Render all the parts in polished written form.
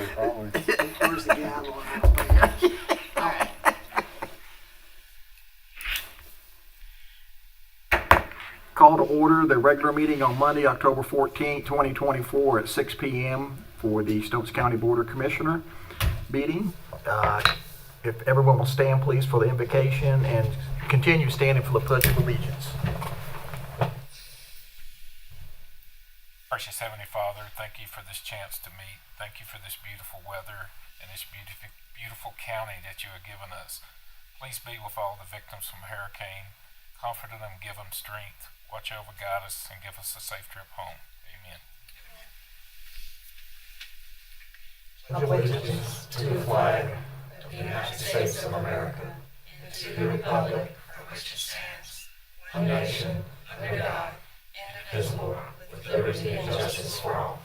probably. Where's the gavel on that one? All right. Call to order the regular meeting on Monday, October 14, 2024 at 6 p.m. for the Stokes County Board of Commissioner meeting. If everyone will stand, please, for the invocation and continue standing for the Pledge of Allegiance. Gracious Heavenly Father, thank you for this chance to meet. Thank you for this beautiful weather and this beautiful county that you have given us. Please be with all the victims from hurricane. Comfort them, give them strength. Watch over, guide us, and give us a safe trip home. Amen. Allegiance to the flag of the United States of America and to the republic for which it stands, one nation, under God, indivisible, with liberty and justice for all.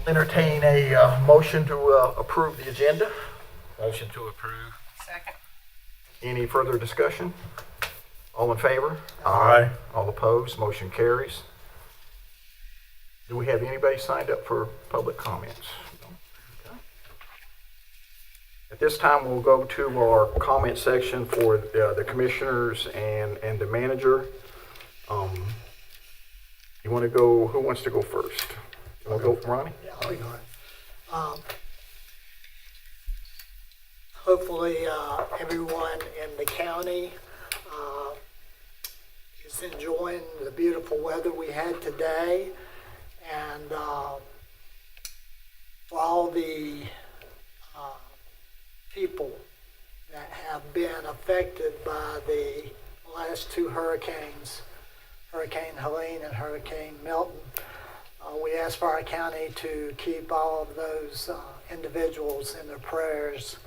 Entertain a motion to approve the agenda. Motion to approve. Second. Any further discussion? All in favor? Aye. All opposed? Motion carries. Do we have anybody signed up for public comments? Okay. At this time, we'll go to our comment section for the commissioners and the manager. You want to go? Who wants to go first? You want to go, Ronnie? Yeah, I'll be all right. Hopefully, everyone in the county is enjoying the beautiful weather we had today. And for all the people that have been affected by the last two hurricanes, Hurricane Helene and Hurricane Milton, we ask for our county to keep all of those individuals in their prayers.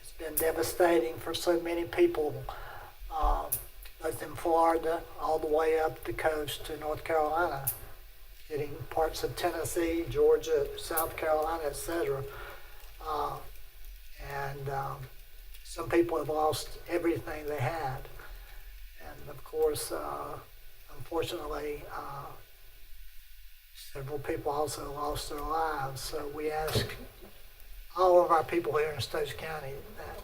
It's been devastating for so many people, both in Florida all the way up the coast to North Carolina, hitting parts of Tennessee, Georgia, South Carolina, etc. Some people have lost everything they had. And of course, unfortunately, several people also lost their lives. So we ask all of our people here in Stokes County that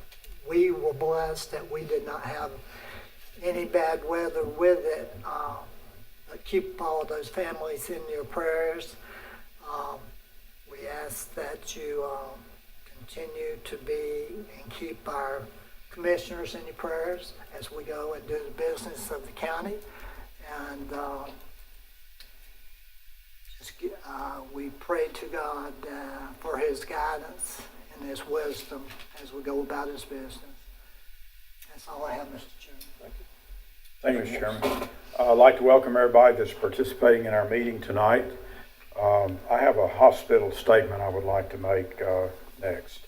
we were blessed that we did not have any bad weather with it. But keep all of those families in your prayers. We ask that you continue to be and keep our commissioners in your prayers as we go and do the business of the county. And we pray to God for his guidance and his wisdom as we go about his business. That's all I have, Mr. Chairman. Thank you. Thank you, Mr. Chairman. I'd like to welcome everybody that's participating in our meeting tonight. I have a hospital statement I would like to make next.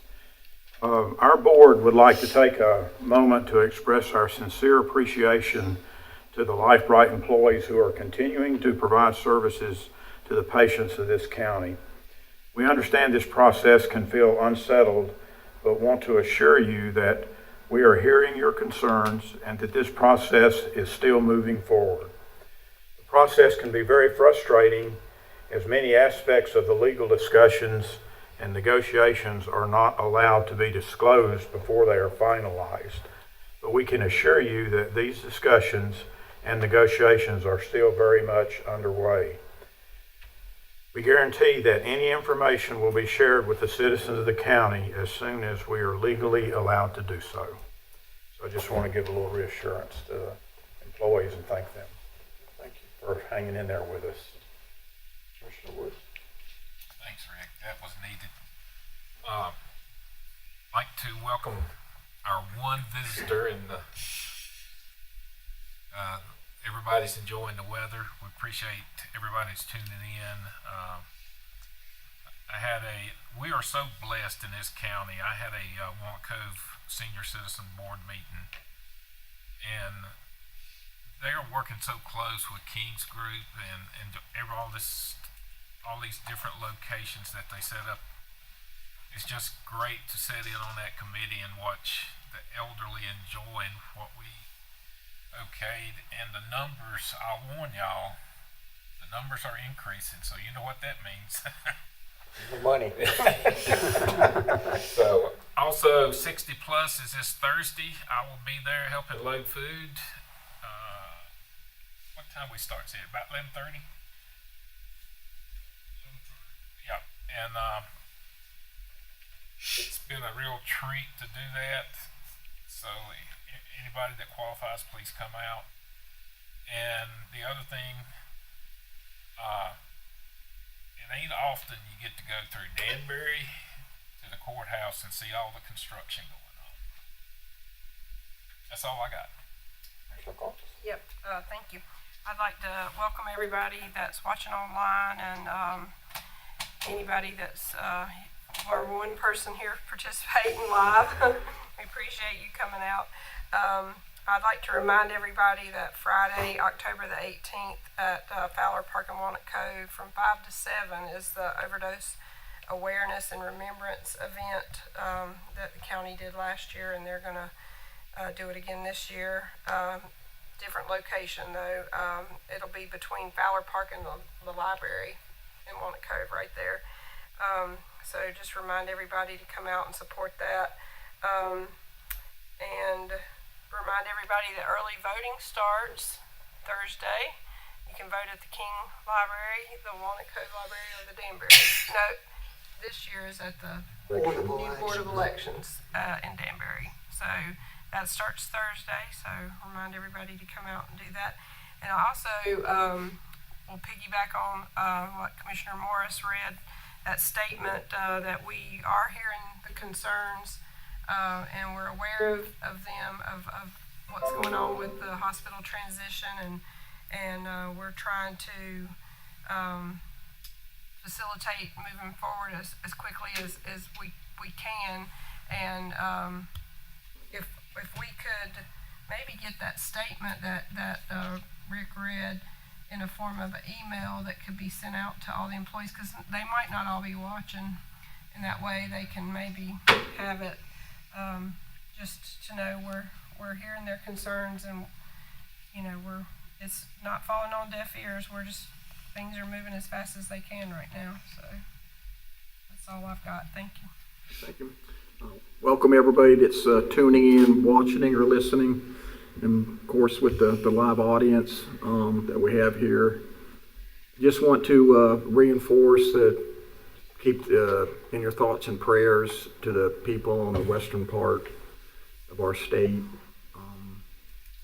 Our board would like to take a moment to express our sincere appreciation to the LifeBright employees who are continuing to provide services to the patients of this county. We understand this process can feel unsettled, but want to assure you that we are hearing your concerns and that this process is still moving forward. The process can be very frustrating as many aspects of the legal discussions and negotiations are not allowed to be disclosed before they are finalized. But we can assure you that these discussions and negotiations are still very much underway. We guarantee that any information will be shared with the citizens of the county as soon as we are legally allowed to do so. So I just want to give a little reassurance to the employees and thank them. Thank you for hanging in there with us. Commissioner Wood. Thanks, Rick. That was needed. I'd like to welcome our one visitor and everybody's enjoying the weather. We appreciate everybody that's tuning in. We are so blessed in this county. I had a Walnut Cove Senior Citizen Board meeting, and they are working so close with King's Group and all these different locations that they set up. It's just great to sit in on that committee and watch the elderly enjoying what we okayed. And the numbers, I'll warn y'all, The numbers are increasing, so you know what that means. The money. So, also 60 plus is this Thursday. I will be there helping load food. What time we start? See, about 11:30. Yeah, and it's been a real treat to do that. So, anybody that qualifies, please come out. And the other thing, it ain't often you get to go through Danbury to the courthouse and see all the construction going on. That's all I got. Yep, thank you. I'd like to welcome everybody that's watching online and anybody that's, or one person here participating live. We appreciate you coming out. I'd like to remind everybody that Friday, October the 18th at Fowler Park in Walnut Cove from 5 to 7 is the overdose awareness and remembrance event that the county did last year, and they're going to do it again this year. Different location though. It'll be between Fowler Park and the library in Walnut Cove right there. So just remind everybody to come out and support that. And remind everybody that early voting starts Thursday. You can vote at the King Library, the Walnut Cove Library, or the Danbury. No, this year is at the new Board of Elections in Danbury. So that starts Thursday, so remind everybody to come out and do that. And I also will piggyback on what Commissioner Morris read, that statement that we are hearing the concerns and we're aware of them, of what's going on with the hospital transition, and we're trying to facilitate moving forward as quickly as we can. And if we could maybe get that statement that Rick read in a form of an email that could be sent out to all the employees, because they might not all be watching, and that way they can maybe have it just to know we're hearing their concerns, and you know it's not falling on deaf ears. Things are moving as fast as they can right now. So that's all I've got. Thank you. Thank you. Welcome everybody that's tuning in, watching, or listening, and of course with the live audience that we have here. Just want to reinforce that keep in your thoughts and prayers to the people on the western part of our state.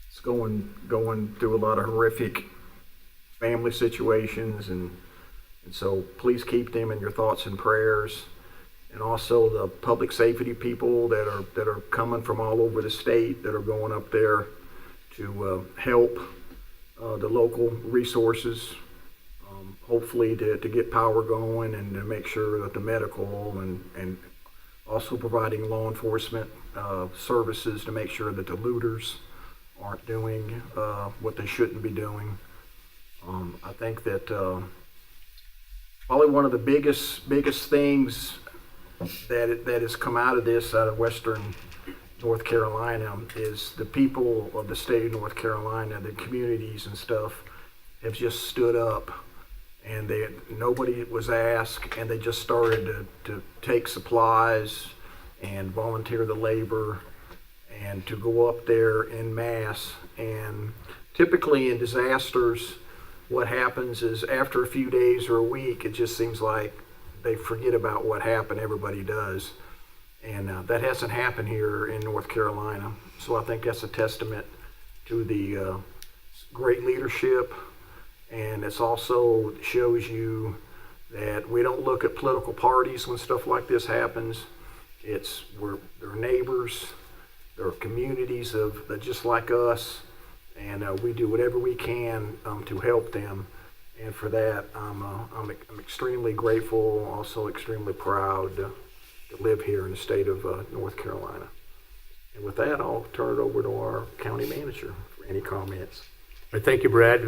It's going through a lot of horrific family situations, and so please keep them in your thoughts and prayers. And also the public safety people that are coming from all over the state that are going up there to help the local resources, hopefully to get power going and to make sure that the medical and also providing law enforcement services to make sure that the looters aren't doing what they shouldn't be doing. I think that probably one of the biggest things that has come out of this, out of Western North Carolina, is the people of the state of North Carolina, the communities and stuff, have just stood up, and nobody was asked, and they just started to take supplies and volunteer the labor and to go up there en masse. And typically in disasters, what happens is after a few days or a week, it just seems like they forget about what happened. Everybody does. And that hasn't happened here in North Carolina. So I think that's a testament to the great leadership. And it's also shows you that we don't look at political parties when stuff like this happens. They're neighbors, they're communities that just like us, and we do whatever we can to help them. And for that, I'm extremely grateful, also extremely proud to live here in the state of North Carolina. And with that, I'll turn it over to our county manager for any comments. Thank you, Brad.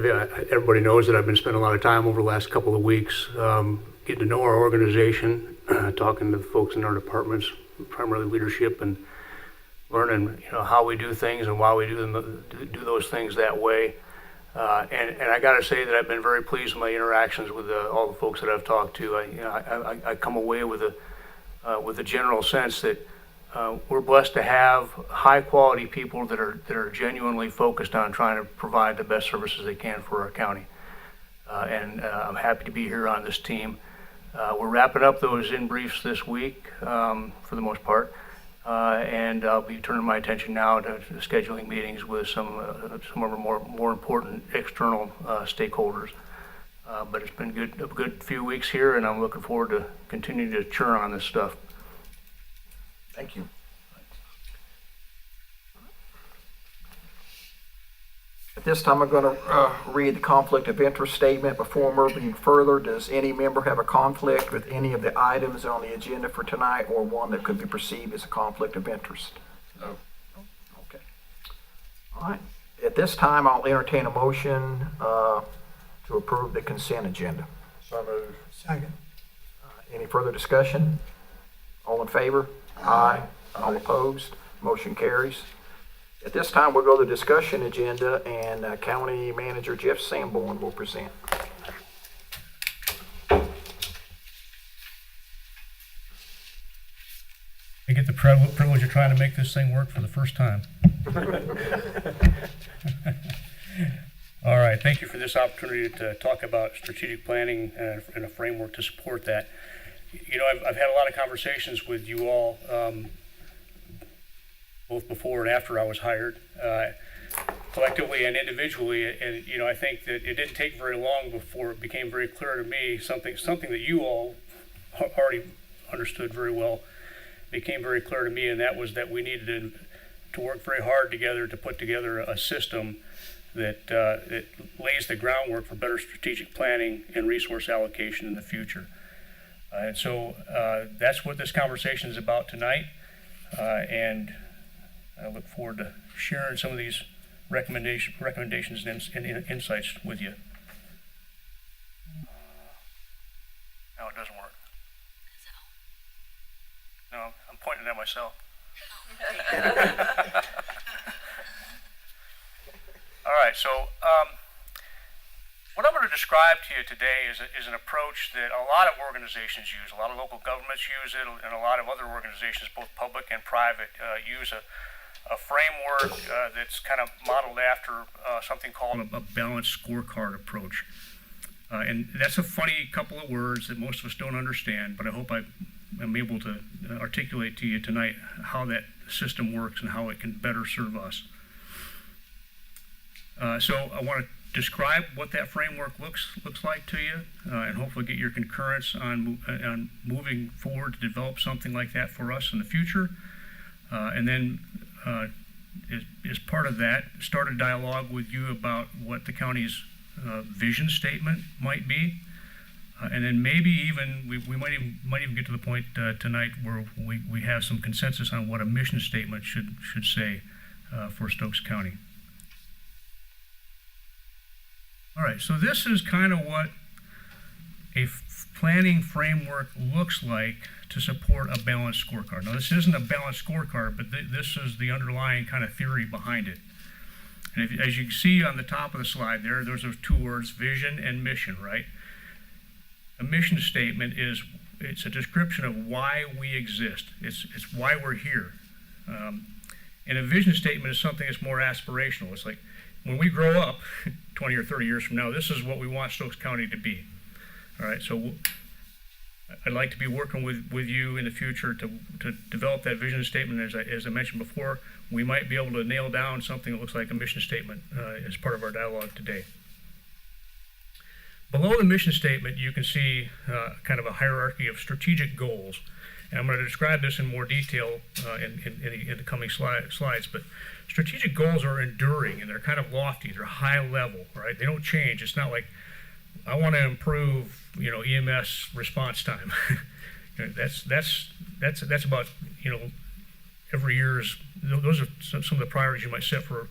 Everybody knows that I've been spending a lot of time over the last couple of weeks getting to know our organization, talking to the folks in our departments, primarily leadership, and learning how we do things and why we do those things that way. And I got to say that I've been very pleased with my interactions with all the folks that I've talked to. I come away with a general sense that we're blessed to have high quality people that are genuinely focused on trying to provide the best services they can for our county. And I'm happy to be here on this team. We're wrapping up those in-briefs this week for the most part. And I'll be turning my attention now to scheduling meetings with some of our more important external stakeholders. But it's been a good few weeks here, and I'm looking forward to continuing to churn on this stuff. Thank you. At this time, I'm going to read the conflict of interest statement. Before moving further, does any member have a conflict with any of the items on the agenda for tonight, or one that could be perceived as a conflict of interest? No. Okay. All right. At this time, I'll entertain a motion to approve the consent agenda. So moved. Second. Any further discussion? All in favor? Aye. All opposed? Motion carries. At this time, we'll go to the discussion agenda, and County Manager Jeff Sanborn will present. I get the privilege of trying to make this thing work for the first time. All right, thank you for this opportunity to talk about strategic planning and a framework to support that. You know, I've had a lot of conversations with you all, both before and after I was hired, collectively and individually. And you know, I think that it didn't take very long before it became very clear to me something that you all already understood very well became very clear to me, and that was that we needed to work very hard together to put together a system that lays the groundwork for better strategic planning and resource allocation in the future. And so that's what this conversation is about tonight. And I look forward to sharing some of these recommendations and insights with you. No, it doesn't work. No, I'm pointing at myself. All right, so what I'm going to describe to you today is an approach that a lot of organizations use. A lot of local governments use it, and a lot of other organizations, both public and private, use a framework that's kind of modeled after something called a balanced scorecard approach. And that's a funny couple of words that most of us don't understand, but I hope I'm able to articulate to you tonight how that system works and how it can better serve us. So I want to describe what that framework looks like to you, and hopefully get your concurrence on moving forward to develop something like that for us in the future. And then as part of that, start a dialogue with you about what the county's vision statement might be. And then maybe even, we might even get to the point tonight where we have some consensus on what a mission statement should say for Stokes County. All right, so this is kind of what a planning framework looks like to support a balanced scorecard. Now, this isn't a balanced scorecard, but this is the underlying kind of theory behind it. And as you can see on the top of the slide there, those are two words, vision and mission, right? A mission statement it's a description of why we exist. It's why we're here. And a vision statement is something that's more aspirational. It's like, when we grow up 20 or 30 years from now, this is what we want Stokes County to be. All right, so I'd like to be working with you in the future to develop that vision statement. As I mentioned before, we might be able to nail down something that looks like a mission statement as part of our dialogue today. Below the mission statement, you can see kind of a hierarchy of strategic goals. And I'm going to describe this in more detail in the coming slides, but strategic goals are enduring and they're kind of lofty. They're high level, right? They don't change. It's not like I want to improve, EMS response time. That's about, every year's. Those are some of the priorities you might set for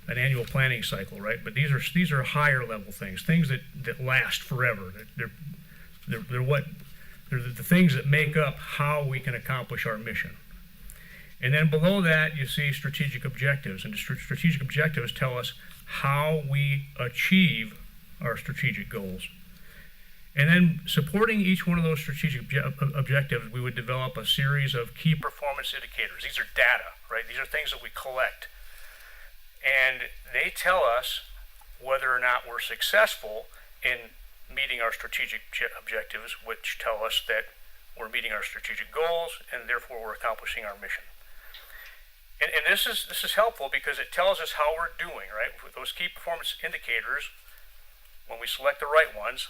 an annual planning cycle, right? But these are higher level things that last forever. They're the things that make up how we can accomplish our mission. And then below that, you see strategic objectives. And strategic objectives tell us how we achieve our strategic goals. And then supporting each one of those strategic objectives, we would develop a series of key performance indicators. These are data, right? These are things that we collect. And they tell us whether or not we're successful in meeting our strategic objectives, which tell us that we're meeting our strategic goals and therefore we're accomplishing our mission. And this is helpful because it tells us how we're doing, right? With those key performance indicators, when we select the right ones,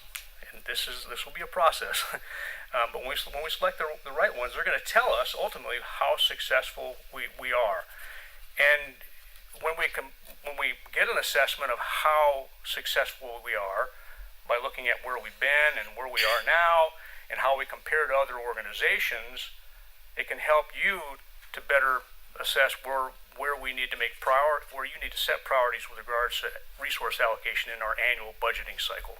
and this will be a process, but when we select the right ones, they're going to tell us ultimately how successful we are. And when we get an assessment of how successful we are by looking at where we've been and where we are now and how we compare to other organizations, it can help you to better assess where we need to where you need to set priorities with regards to resource allocation in our annual budgeting cycle.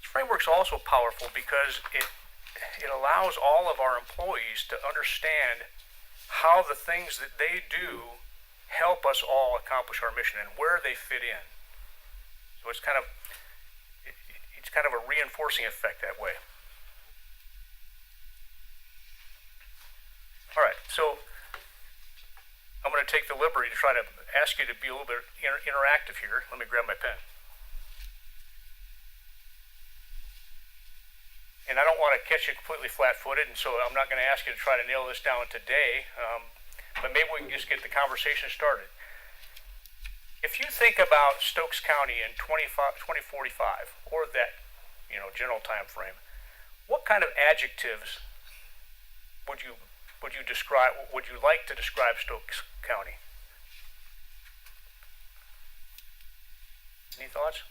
This framework's also powerful because it allows all of our employees to understand how the things that they do help us all accomplish our mission and where they fit in. So it's kind of a reinforcing effect that way. All right, so I'm going to take the liberty to try to ask you to be a little bit interactive here. Let me grab my pen. And I don't want to catch you completely flat-footed, and so I'm not going to ask you to try to nail this down today, but maybe we can just get the conversation started. If you think about Stokes County in 2045, or that general time frame, what kind of adjectives would you like to describe Stokes County? Any thoughts?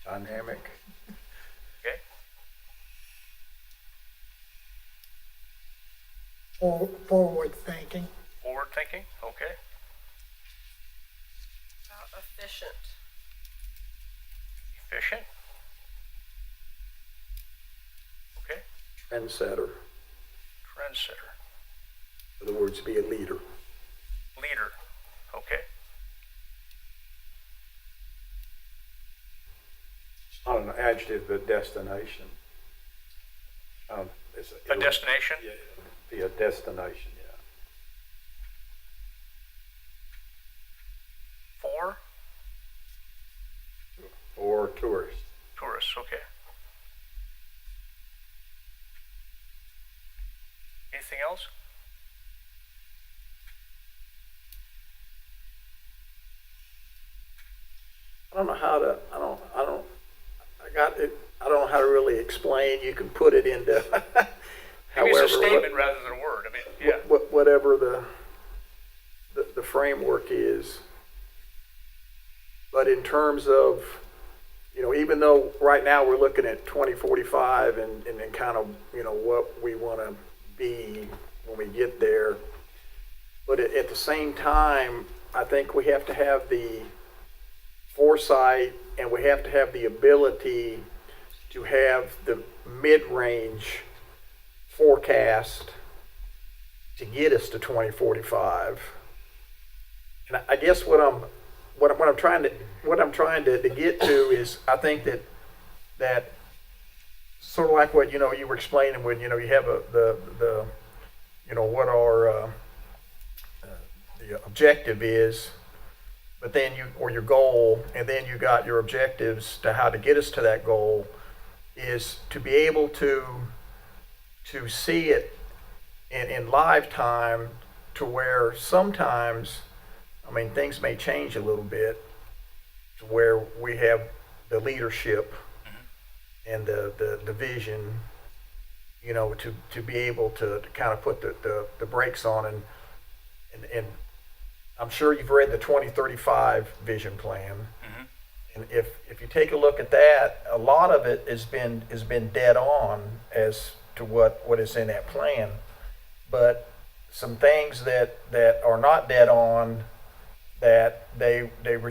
Dynamic. Okay. Forward thinking. Forward thinking. Okay. Efficient. Efficient. Okay. Trendsetter. Trendsetter. In other words, be a leader. Leader. Okay. It's not an adjective, but destination. A destination? Yeah, be a destination, yeah. For? Or tourist. Tourists. Okay. Anything else? I don't know how to, I don't know how to really explain. You can put it into Maybe it's a statement rather than a word. I mean, yeah. Whatever the framework is. But in terms of, even though right now we're looking at 2045 and kind of, what we want to be when we get there. But at the same time, I think we have to have the foresight and we have to have the ability to have the mid-range forecast to get us to 2045. And I guess what I'm trying to get to is, I think that sort of like what you were explaining when you have the what our the objective is, but then or your goal, and then you got your objectives to how to get us to that goal, is to be able to see it in live time, to where sometimes, things may change a little bit, to where we have the leadership and the vision, to be able to kind of put the brakes on, and I'm sure you've read the 2035 vision plan. Mm-hmm. And if you take a look at that, a lot of it has been dead on as to what is in that plan. But some things that are not dead on, that they did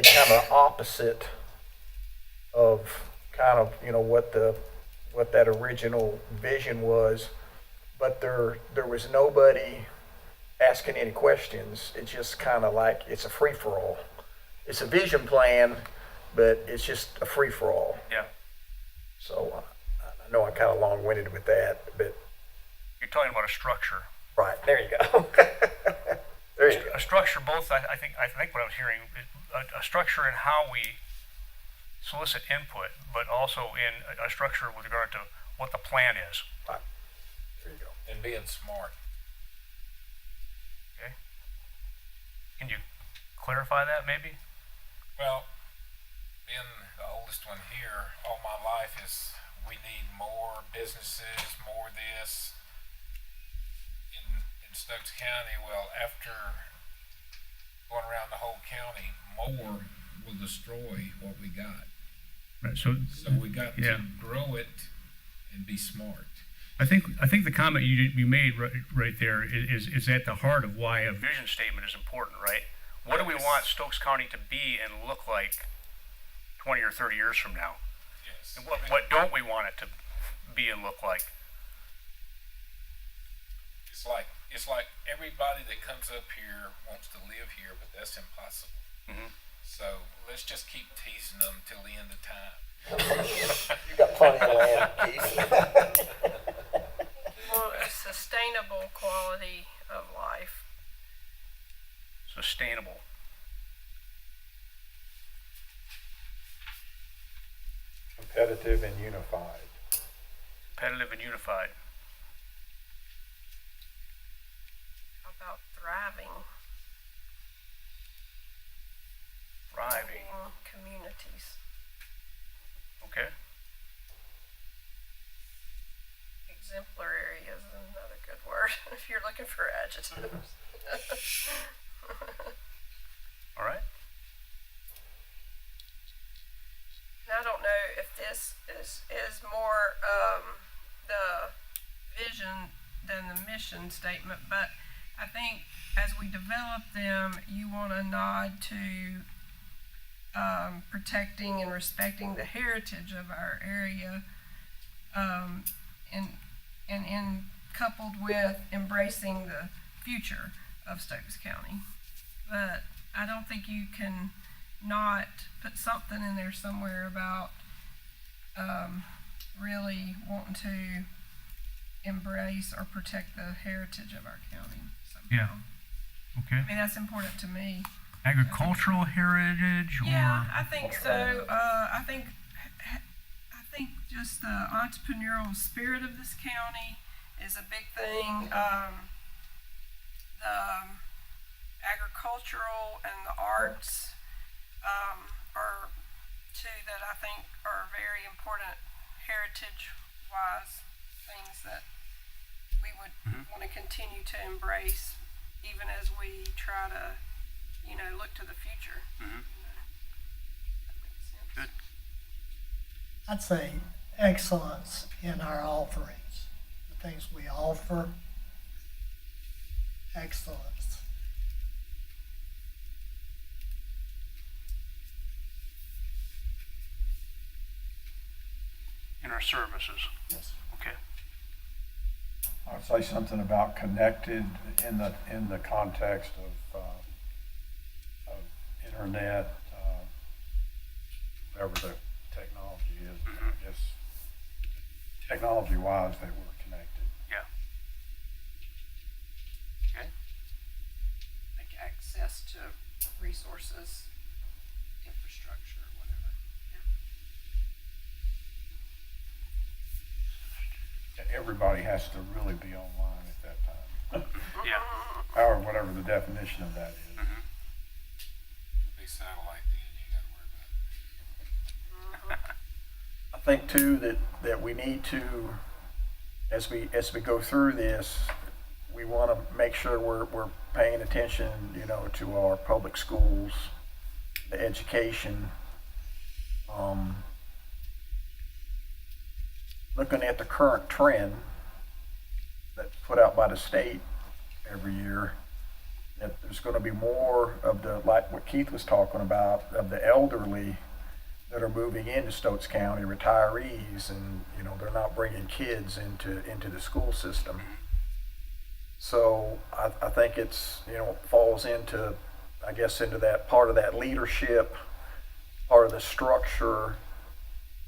kind of opposite of kind of what what that original vision was, but there was nobody asking any questions. It's just kind of like it's a free-for-all. It's a vision plan, but it's just a free-for-all. Yeah. So I know I'm kind of long-winded with that, but You're talking about a structure. right, there you go. There you go. A structure, both, I think what I was hearing, a structure in how we solicit input, but also in a structure with regard to what the plan is. Right. There you go. And being smart. Okay? Can you clarify that maybe? Well, being the oldest one here, all my life is we need more businesses, more this. In Stokes County, well, after going around the whole county, more will destroy what we got. Right, so So we got Yeah. to grow it and be smart. I think the comment you made right there is at the heart of why a vision statement is important, right? What do we want Stokes County to be and look like 20 or 30 years from now? Yes. And what don't we want it to be and look like? It's like everybody that comes up here wants to live here, but that's impossible. Mhm. So let's just keep teasing them till the end of time. You got plenty of land, Keith. Well, a sustainable quality of life. Sustainable. Competitive and unified. Competitive and unified. How about thriving? Thriving. Communities. Okay. Exemplary is another good word if you're looking for adjectives. All right. I don't know if this is more the vision than the mission statement, but I think as we develop them, you want to nod to protecting and respecting the heritage of our area, and coupled with embracing the future of Stokes County. But I don't think you can not put something in there somewhere about really wanting to embrace or protect the heritage of our county somehow. Yeah. Okay. I mean, that's important to me. Agricultural heritage or Yeah, I think so. I think just the entrepreneurial spirit of this county is a big thing. The agricultural and the arts are two that I think are very important heritage-wise things that we would want to continue to embrace, even as we try to, look to the future. Mhm. That makes sense. Good. I'd say excellence in our offerings, the things we offer, excellence. in our services. Yes. Okay. I'd say something about connected in the context of internet, whatever the technology is. I guess technology-wise, that we're connected. Yeah. Okay. Like access to resources, infrastructure, whatever. Yeah. Everybody has to really be online at that time, Yeah. or whatever the definition of that is. It'll be satellite then, you gotta worry about it. I think too that we need to, as we go through this, we want to make sure we're paying attention, to our public schools, the education, looking at the current trend that's put out by the state every year, that there's going to be more of the, like what Keith was talking about, of the elderly that are moving into Stokes County, retirees, and they're not bringing kids into the school system. So I think it's falls into, I guess, into that part of that leadership, part of the structure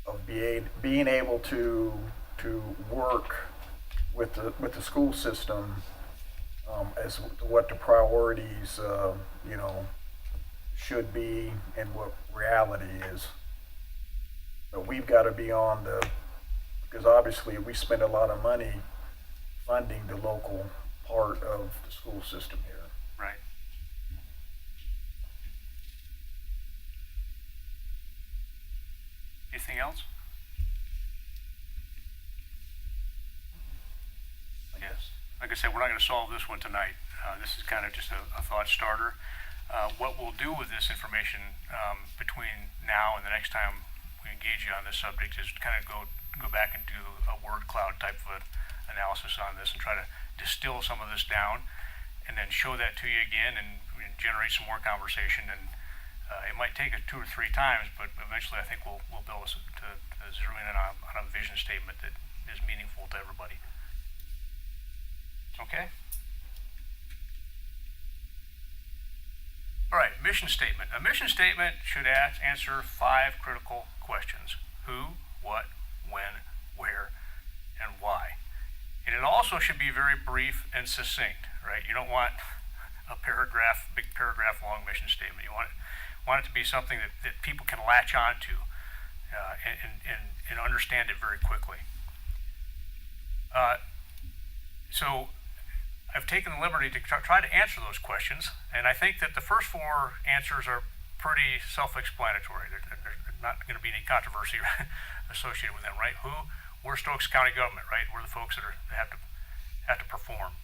of being able to work with the school system as to what the priorities should be and what reality is. But we've got to be on because obviously we spend a lot of money funding the local part of the school system here. Right. Anything else? Yes. Like I said, we're not going to solve this one tonight. This is kind of just a thought starter. What we'll do with this information between now and the next time we engage you on this subject is kind of go back and do a word cloud type of analysis on this and try to distill some of this down and then show that to you again and generate some more conversation. And it might take us 2 or 3 times, but eventually I think we'll be able to zero in on a vision statement that is meaningful to everybody. Okay? All right, mission statement. A mission statement should answer 5 critical questions: who, what, when, where, and why. And it also should be very brief and succinct, right? You don't want a big paragraph long mission statement. You want it to be something that people can latch on to and understand it very quickly. So I've taken the liberty to try to answer those questions, and I think that the first 4 answers are pretty self-explanatory. There's not going to be any controversy associated with them, right? Who? We're Stokes County government, right? We're the folks that have to perform.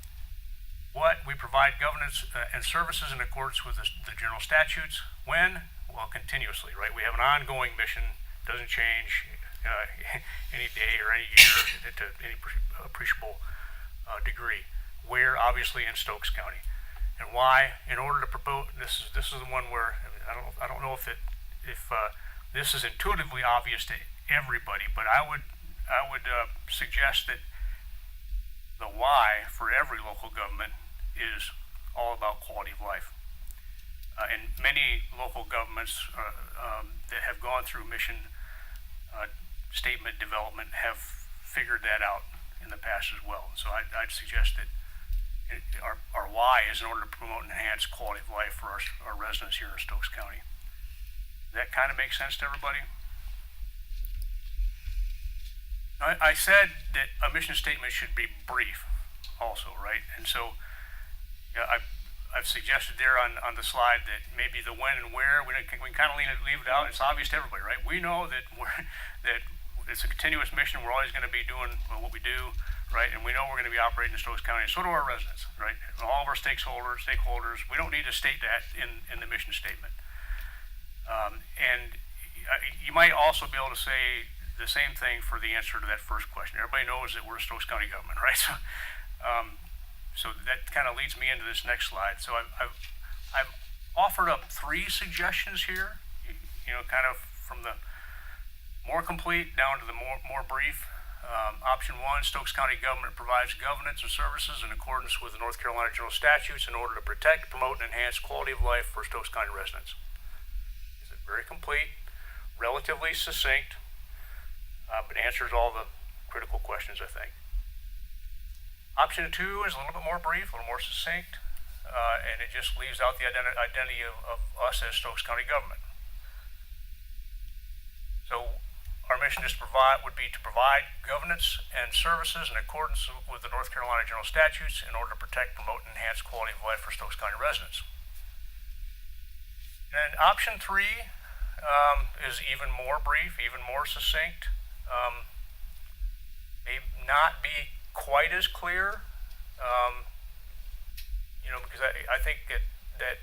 What? We provide governance and services in accordance with the general statutes. When? Well, continuously, right? We have an ongoing mission, doesn't change any day or any year to any appreciable degree. Where? Obviously in Stokes County. And why? In order to promote, this is the one where I don't know if this is intuitively obvious to everybody, but I would suggest that the why for every local government is all about quality of life. And many local governments that have gone through mission statement development have figured that out in the past as well. So I'd suggest that our why is in order to promote and enhance quality of life for our residents here in Stokes County. Does that kind of make sense to everybody? I said that a mission statement should be brief also, right? And so I've suggested there on the slide that maybe the when and where, we can kind of leave it out. It's obvious to everybody, right? We know that that it's a continuous mission. We're always going to be doing what we do, right? And we know we're going to be operating in Stokes County, and so do our residents, right? And all of our stakeholders, we don't need to state that in the mission statement. And you might also be able to say the same thing for the answer to that first question. Everybody knows that we're a Stokes County government, right? So that kind of leads me into this next slide. So I've offered up 3 suggestions here, kind of from the more complete down to the more brief. Option 1, Stokes County government provides governance and services in accordance with the North Carolina General Statutes in order to protect, promote, and enhance quality of life for Stokes County residents. It's very complete, relatively succinct, but answers all the critical questions, I think. Option 2 is a little bit more brief, a little more succinct, and it just leaves out the identity of us as Stokes County government. So our mission would be to provide governance and services in accordance with the North Carolina General Statutes in order to protect, promote, and enhance quality of life for Stokes County residents. And option 3 is even more brief, even more succinct. May not be quite as clear, because I think that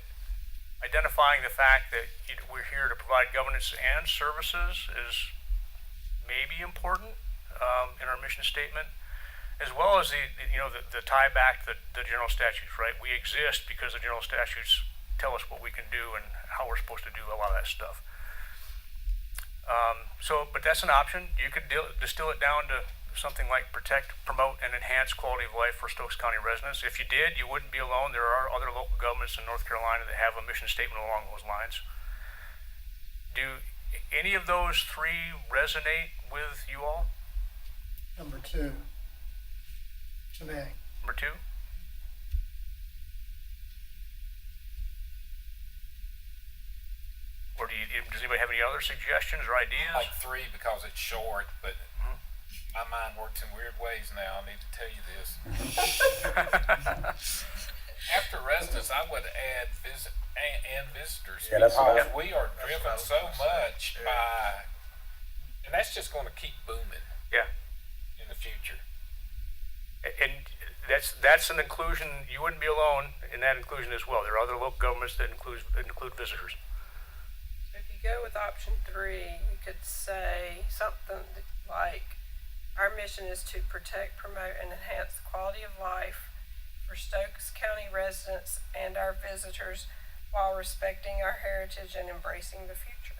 identifying the fact that we're here to provide governance and services is maybe important in our mission statement, as well as the tie back to the general statutes, right? We exist because the general statutes tell us what we can do and how we're supposed to do a lot of that stuff. But that's an option. You could distill it down to something like protect, promote, and enhance quality of life for Stokes County residents. If you did, you wouldn't be alone. There are other local governments in North Carolina that have a mission statement along those lines. Do any of those three resonate with you all? Number two, to me. Number two? Or does anybody have any other suggestions or ideas? Like 3 because it's short, but my mind works in weird ways now. I need to tell you this. After residents, I would add visitors. Yeah, that's what because we are driven so much by, and that's just going to keep booming Yeah. in the future. And that's an inclusion. You wouldn't be alone in that inclusion as well. There are other local governments that include visitors. If you go with option 3, you could say something like, our mission is to protect, promote, and enhance the quality of life for Stokes County residents and our visitors while respecting our heritage and embracing the future.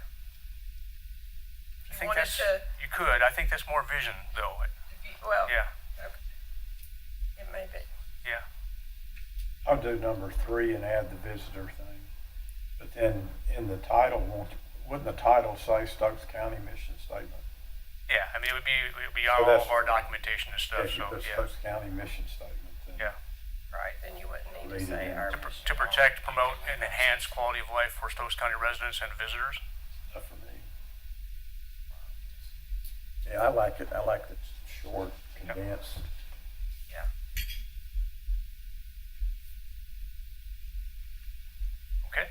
I think you could. I think that's more vision, though. Well, Yeah. okay. It may be. Yeah. I'll do number 3 and add the visitor thing. But then in the title, wouldn't the title say Stokes County mission statement? Yeah. I mean, it would be So on all that's- of our documentation and stuff. If you So put yeah. Stokes County mission statement, then Yeah. Right, then you wouldn't need to Lead it say in. our To mission. To protect, promote, and enhance quality of life for Stokes County residents and visitors. enough for me. Yeah, I like it. I like it short, condensed. Yeah. Okay.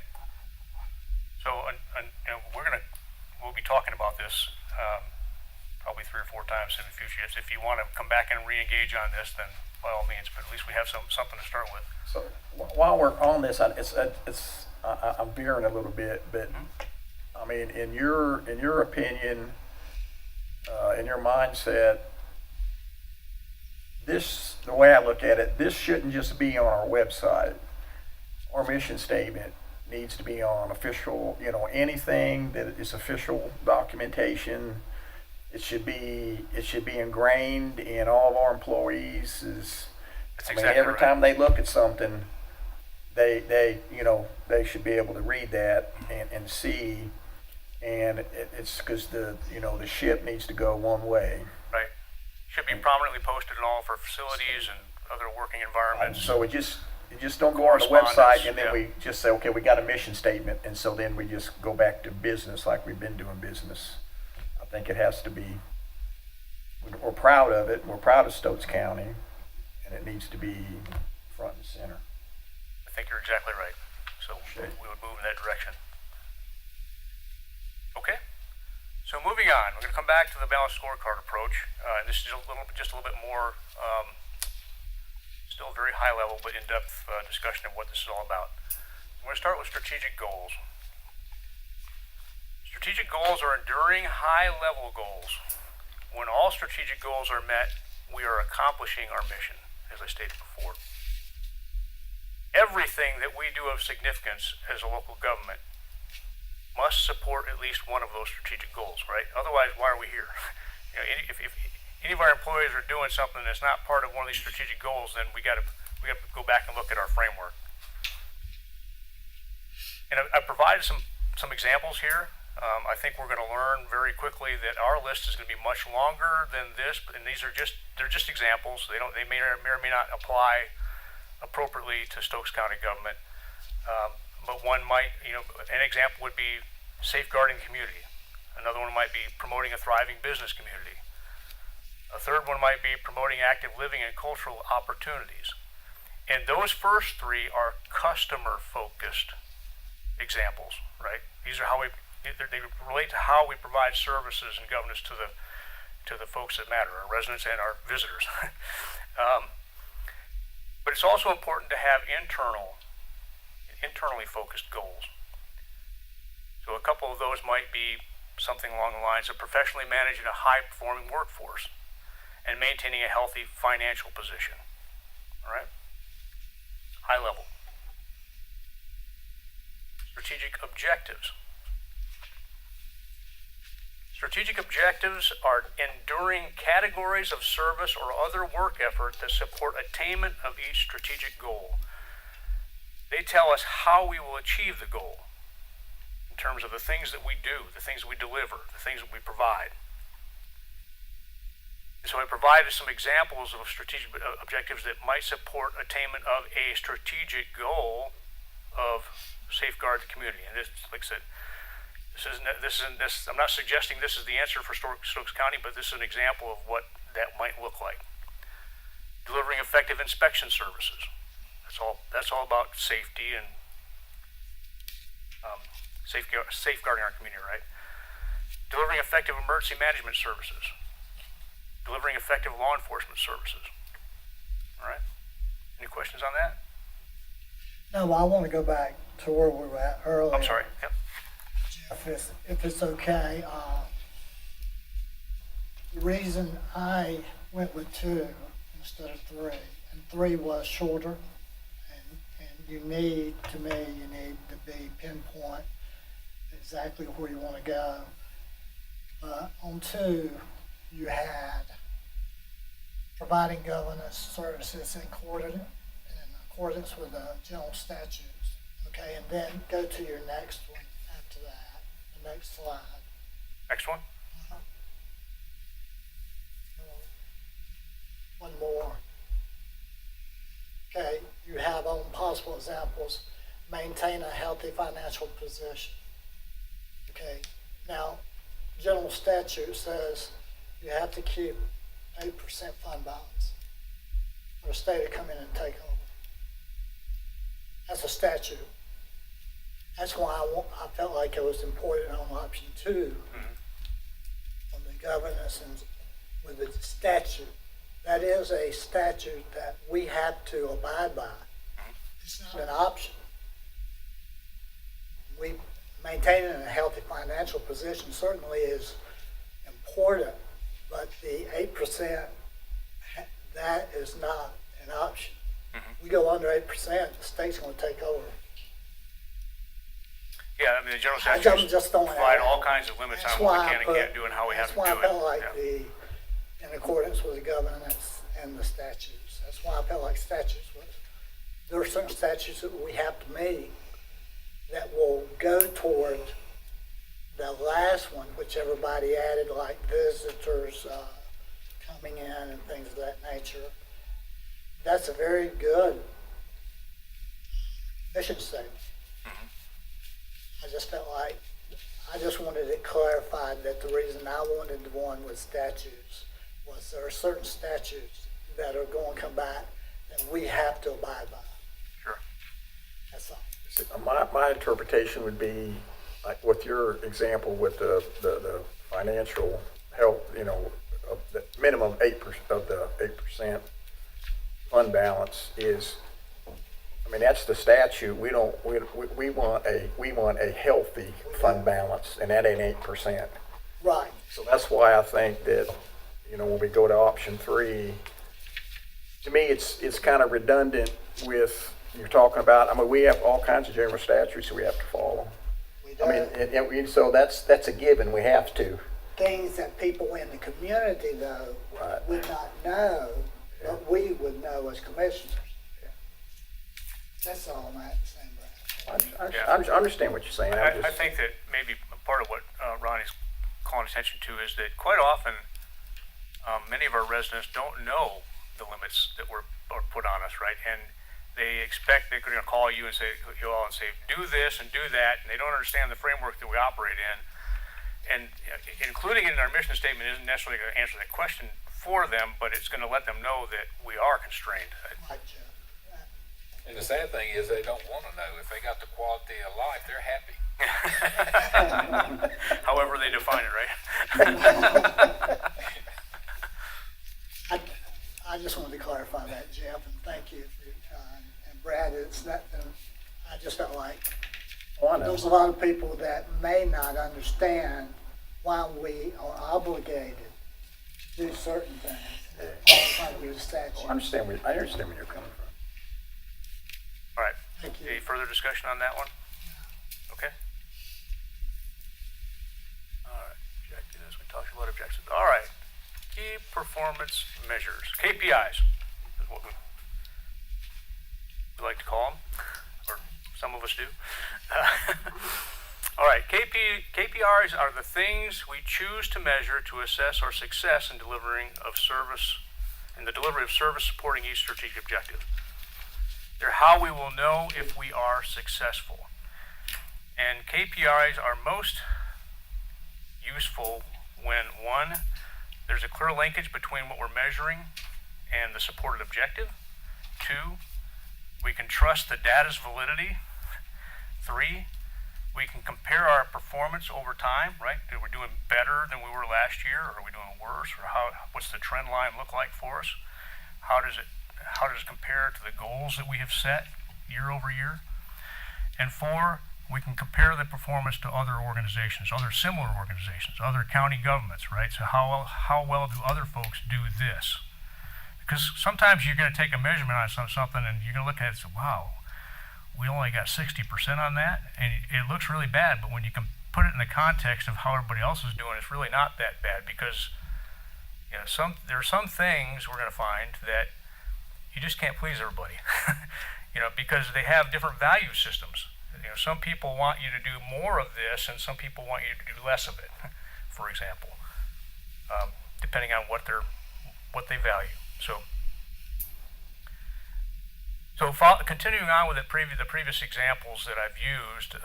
So, we'll be talking about this probably 3 or 4 times in the future. If you want to come back and re-engage on this, then by all means. But at least we have something to start with. So while we're on this, I'm veering a little bit, but I mean, in your opinion, in your mindset, the way I look at it, this shouldn't just be on our website. Our mission statement needs to be on official, anything that is official documentation. It should be ingrained in all of our employees. That's I mean, exactly every right. time they look at something, they should be able to read that and see. And it's because the ship needs to go one way. Right. Should be prominently posted in all of our facilities and other working environments. So it just don't go on the Correspondence, website and then yeah. we just say, okay, we got a mission statement, and so then we just go back to business like we've been doing business. I think it has to be. We're proud of it. We're proud of Stokes County, and it needs to be front and center. I think you're exactly right. So Okay. we would move in that direction. Okay. So moving on, we're going to come back to the balanced scorecard approach. And this is just a little bit more, still very high level, but in-depth discussion of what this is all about. I'm going to start with strategic goals. Strategic goals are enduring high-level goals. When all strategic goals are met, we are accomplishing our mission, as I stated before. Everything that we do of significance as a local government must support at least one of those strategic goals, right? Otherwise, why are we here? If any of our employees are doing something that's not part of one of these strategic goals, then we got to go back and look at our framework. And I provided some examples here. I think we're going to learn very quickly that our list is going to be much longer than this, and they're just examples. They may or may not apply appropriately to Stokes County government. But one might, an example would be safeguarding community. Another one might be promoting a thriving business community. A third one might be promoting active living and cultural opportunities. And those first 3 are customer-focused examples, right? These are they relate to how we provide services and governance to the folks that matter, our residents and our visitors. But it's also important to have internally focused goals. So a couple of those might be something along the lines of professionally managing a high-performing workforce and maintaining a healthy financial position. All right? High level. Strategic objectives. Strategic objectives are enduring categories of service or other work effort that support attainment of each strategic goal. They tell us how we will achieve the goal in terms of the things that we do, the things we deliver, the things that we provide. And so I provided some examples of strategic objectives that might support attainment of a strategic goal of safeguard the community. And this, like I said, I'm not suggesting this is the answer for Stokes County, but this is an example of what that might look like. Delivering effective inspection services. That's all about safety and safeguarding our community, right? Delivering effective emergency management services. Delivering effective law enforcement services. All right. Any questions on that? No, I want to go back to where we were at earlier. I'm sorry. Yep. If it's okay, the reason I went with 2 instead of 3, and 3 was shorter, and you need to be pinpoint exactly where you want to go. But on 2, you had providing governance services in accordance with the general statutes. Okay, and then go to your next one after that, the next slide. Next one. One more. Okay, you have on possible examples, maintain a healthy financial position. Okay, now, general statute says you have to keep 8% fund balance for the state to come in and take over. That's a statute. That's why I felt like it was important on option 2, on the governance and with the statute. That is a statute that we have to abide by. It's not an option. Maintaining a healthy financial position certainly is important, but the 8%, that is not an option. We go under 8%, the state's going to take over. Yeah, I mean, the general I'm statutes just throwing provide that all out. kinds of limits That's on what why we I can and put- can't do and how we have to do it. That's why I felt like Yeah. in accordance with the governance and the statutes. That's why I felt like statutes was, there are certain statutes that we have to meet that will go toward the last one, which everybody added, like visitors coming in and things of that nature. That's a very good mission statement. I just felt like, I just wanted it clarified that the reason I wanted the one with statutes was there are certain statutes that are going to come back that we have to abide by. Sure. That's all. My interpretation would be, like with your example with the financial help, of the minimum 8% of the 8% fund balance is, I mean, that's the statute. We want a healthy fund balance, and that ain't 8%. Right. So that's why I think that, when we go to option 3, to me, it's kind of redundant with, you're talking about, I mean, we have all kinds of general statutes we have to follow. We do. I mean, and so that's a given, we have to. Things that people in the community, though, Right. would not know, but we would know as commissioners. That's all I'm at, saying, Brad. I understand what you're saying. I think that maybe part of what Ronnie's calling attention to is that quite often many of our residents don't know the limits that are put on us, right? And they expect they're going to call you and say, do this and do that, and they don't understand the framework that we operate in. And including it in our mission statement isn't necessarily going to answer that question for them, but it's going to let them know that we are constrained. Right, Joe. And the sad thing is they don't want to know. If they got the quality of life, they're happy. However they define it, right? I just wanted to clarify that, Jeff, and thank you for your time. And Brad, it's nothing, I just felt like I know. there's a lot of people that may not understand why we are obligated to do certain things. Under the statute. I understand where you're coming from. All right. Thank you. Any further discussion on that one? Okay. All right. Objectives, objectives. All right. Key performance measures, KPIs, is what we like to call them, or some of us do. All right, KPIs are the things we choose to measure to assess our success in the delivery of service supporting each strategic objective. They're how we will know if we are successful. And KPIs are most useful when, one, there's a clear linkage between what we're measuring and the supported objective. Two, we can trust the data's validity. Three, we can compare our performance over time, right? Are we doing better than we were last year, or are we doing worse, or what's the trend line look like for us? How does it compare to the goals that we have set year over year? And four, we can compare the performance to other organizations, other similar organizations, other county governments, right? So how well do other folks do this? Because sometimes you're going to take a measurement on something and you're going to look at it and say, wow, we only got 60% on that, and it looks really bad, but when you can put it in the context of how everybody else is doing, it's really not that bad, because there are some things we're going to find that you just can't please everybody, because they have different value systems. Some people want you to do more of this, and some people want you to do less of it, for example, depending on what they value. So continuing on with the previous examples that I've used,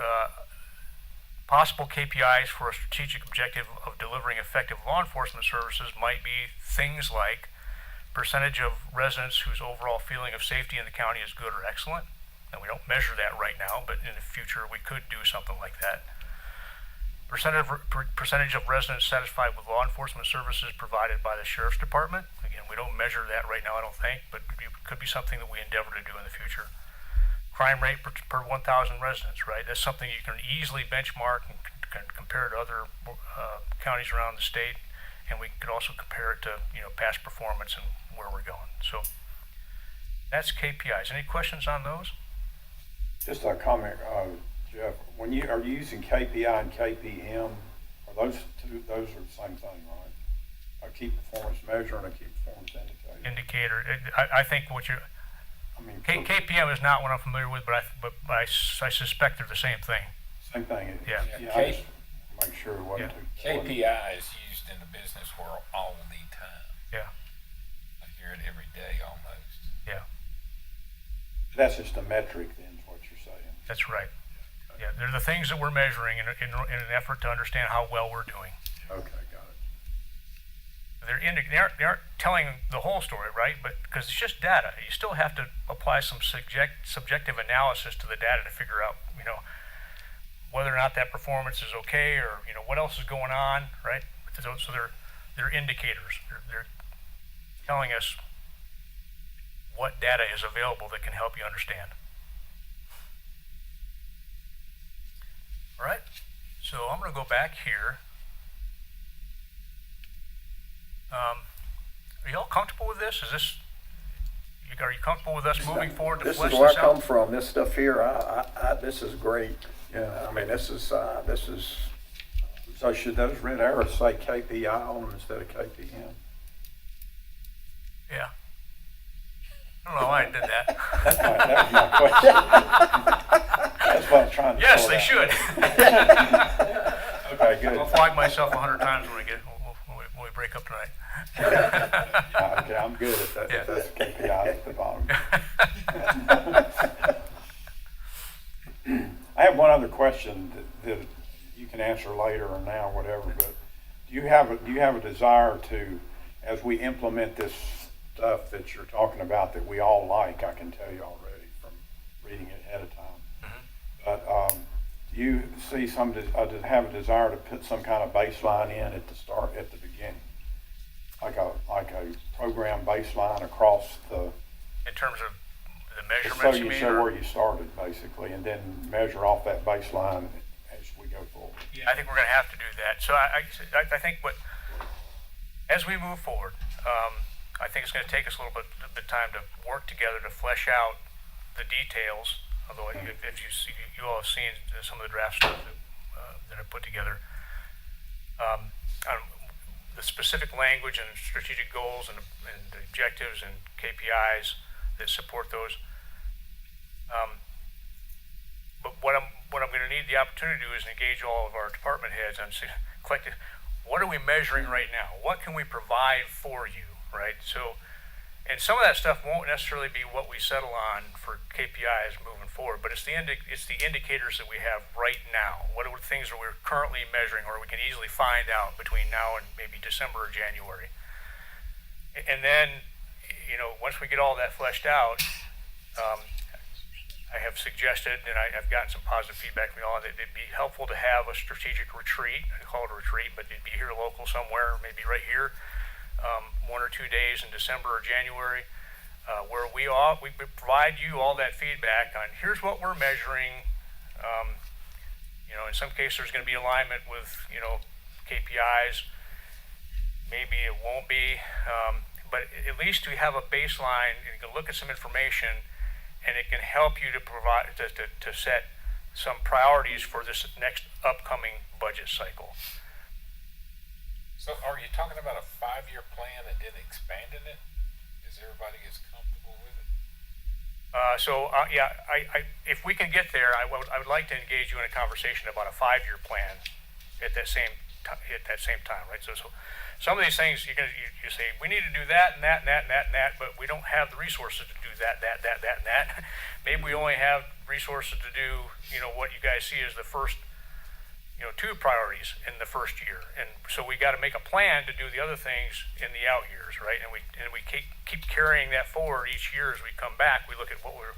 possible KPIs for a strategic objective of delivering effective law enforcement services might be things like percentage of residents whose overall feeling of safety in the county is good or excellent. And we don't measure that right now, but in the future we could do something like that. Percentage of residents satisfied with law enforcement services provided by the Sheriff's Department. Again, we don't measure that right now, I don't think, but it could be something that we endeavor to do in the future. Crime rate per 1,000 residents, right? That's something you can easily benchmark and compare to other counties around the state, and we could also compare it to past performance and where we're going. So that's KPIs. Any questions on those? Just a comment, Jeff. Are you using KPI and KPM? Are those are the same thing, right? A key performance measure and a key performance indicator. I think KPM is not what I'm familiar with, but I suspect they're the same thing. Same thing. Yeah. I just make sure it wasn't too. KPI is used in the business world all the time. Yeah. I hear it every day almost. Yeah. That's just a metric, then, is what you're saying. That's right. Yeah, they're the things that we're measuring in an effort to understand how well we're doing. Okay, got it. They aren't telling the whole story, right? But because it's just data, you still have to apply some subjective analysis to the data to figure out, whether or not that performance is okay, or what else is going on, right? So they're indicators. They're telling us what data is available that can help you understand. All right, so I'm going to go back here. Are you all comfortable with this? Are you comfortable with us moving forward to flesh this out? This is where I come from. This stuff here, this is great. Yeah, I mean, this is. So should those red arrows say KPI on them instead of KPM? Yeah. I don't know why I did that. That was my question. That's what I'm trying to. Yes, they should. Okay, good. I'll flog myself 100 times when we break up tonight. Okay, I'm good at that. Yeah. If that's KPI at the bottom. I have one other question that you can answer later or now, whatever. But do you have a desire to, as we implement this stuff that you're talking about that we all like, I can tell you already from reading it ahead of time. But do you see have a desire to put some kind of baseline in at the beginning, like a program baseline across the. In terms of the measurements, So you mean? show where you started, basically, and then measure off that baseline as we go forward. Yeah, I think we're going to have to do that. So I think as we move forward, I think it's going to take us a little bit of time to work together to flesh out the details. Although if you all have seen some of the draft stuff that I put together, the specific language and strategic goals and objectives and KPIs that support those. But what I'm going to need the opportunity to do is engage all of our department heads and collective. What are we measuring right now? What can we provide for you, right? So, and some of that stuff won't necessarily be what we settle on for KPIs moving forward, but it's the indicators that we have right now. What are the things that we're currently measuring, or we can easily find out between now and maybe December or January. And then, once we get all that fleshed out, I have suggested, and I've gotten some positive feedback from you all, that it'd be helpful to have a strategic retreat. I call it a retreat, but it'd be here local somewhere, maybe right here, 1 or 2 days in December or January, where we provide you all that feedback on here's what we're measuring. In some cases there's going to be alignment with KPIs. Maybe it won't be, but at least we have a baseline, and you can look at some information, and it can help you to provide to set some priorities for this next upcoming budget cycle. So are you talking about a 5-year plan and then expanding it? Is everybody as comfortable with it? If we can get there, I would like to engage you in a conversation about a 5-year plan at that same time, right? So some of these things you say we need to do that and that and that and that and that, but we don't have the resources to do that and that. Maybe we only have resources to do what you guys see as the first 2 priorities in the first year, and so we got to make a plan to do the other things in the out years, right? And we keep carrying that forward each year as we come back. We look at what are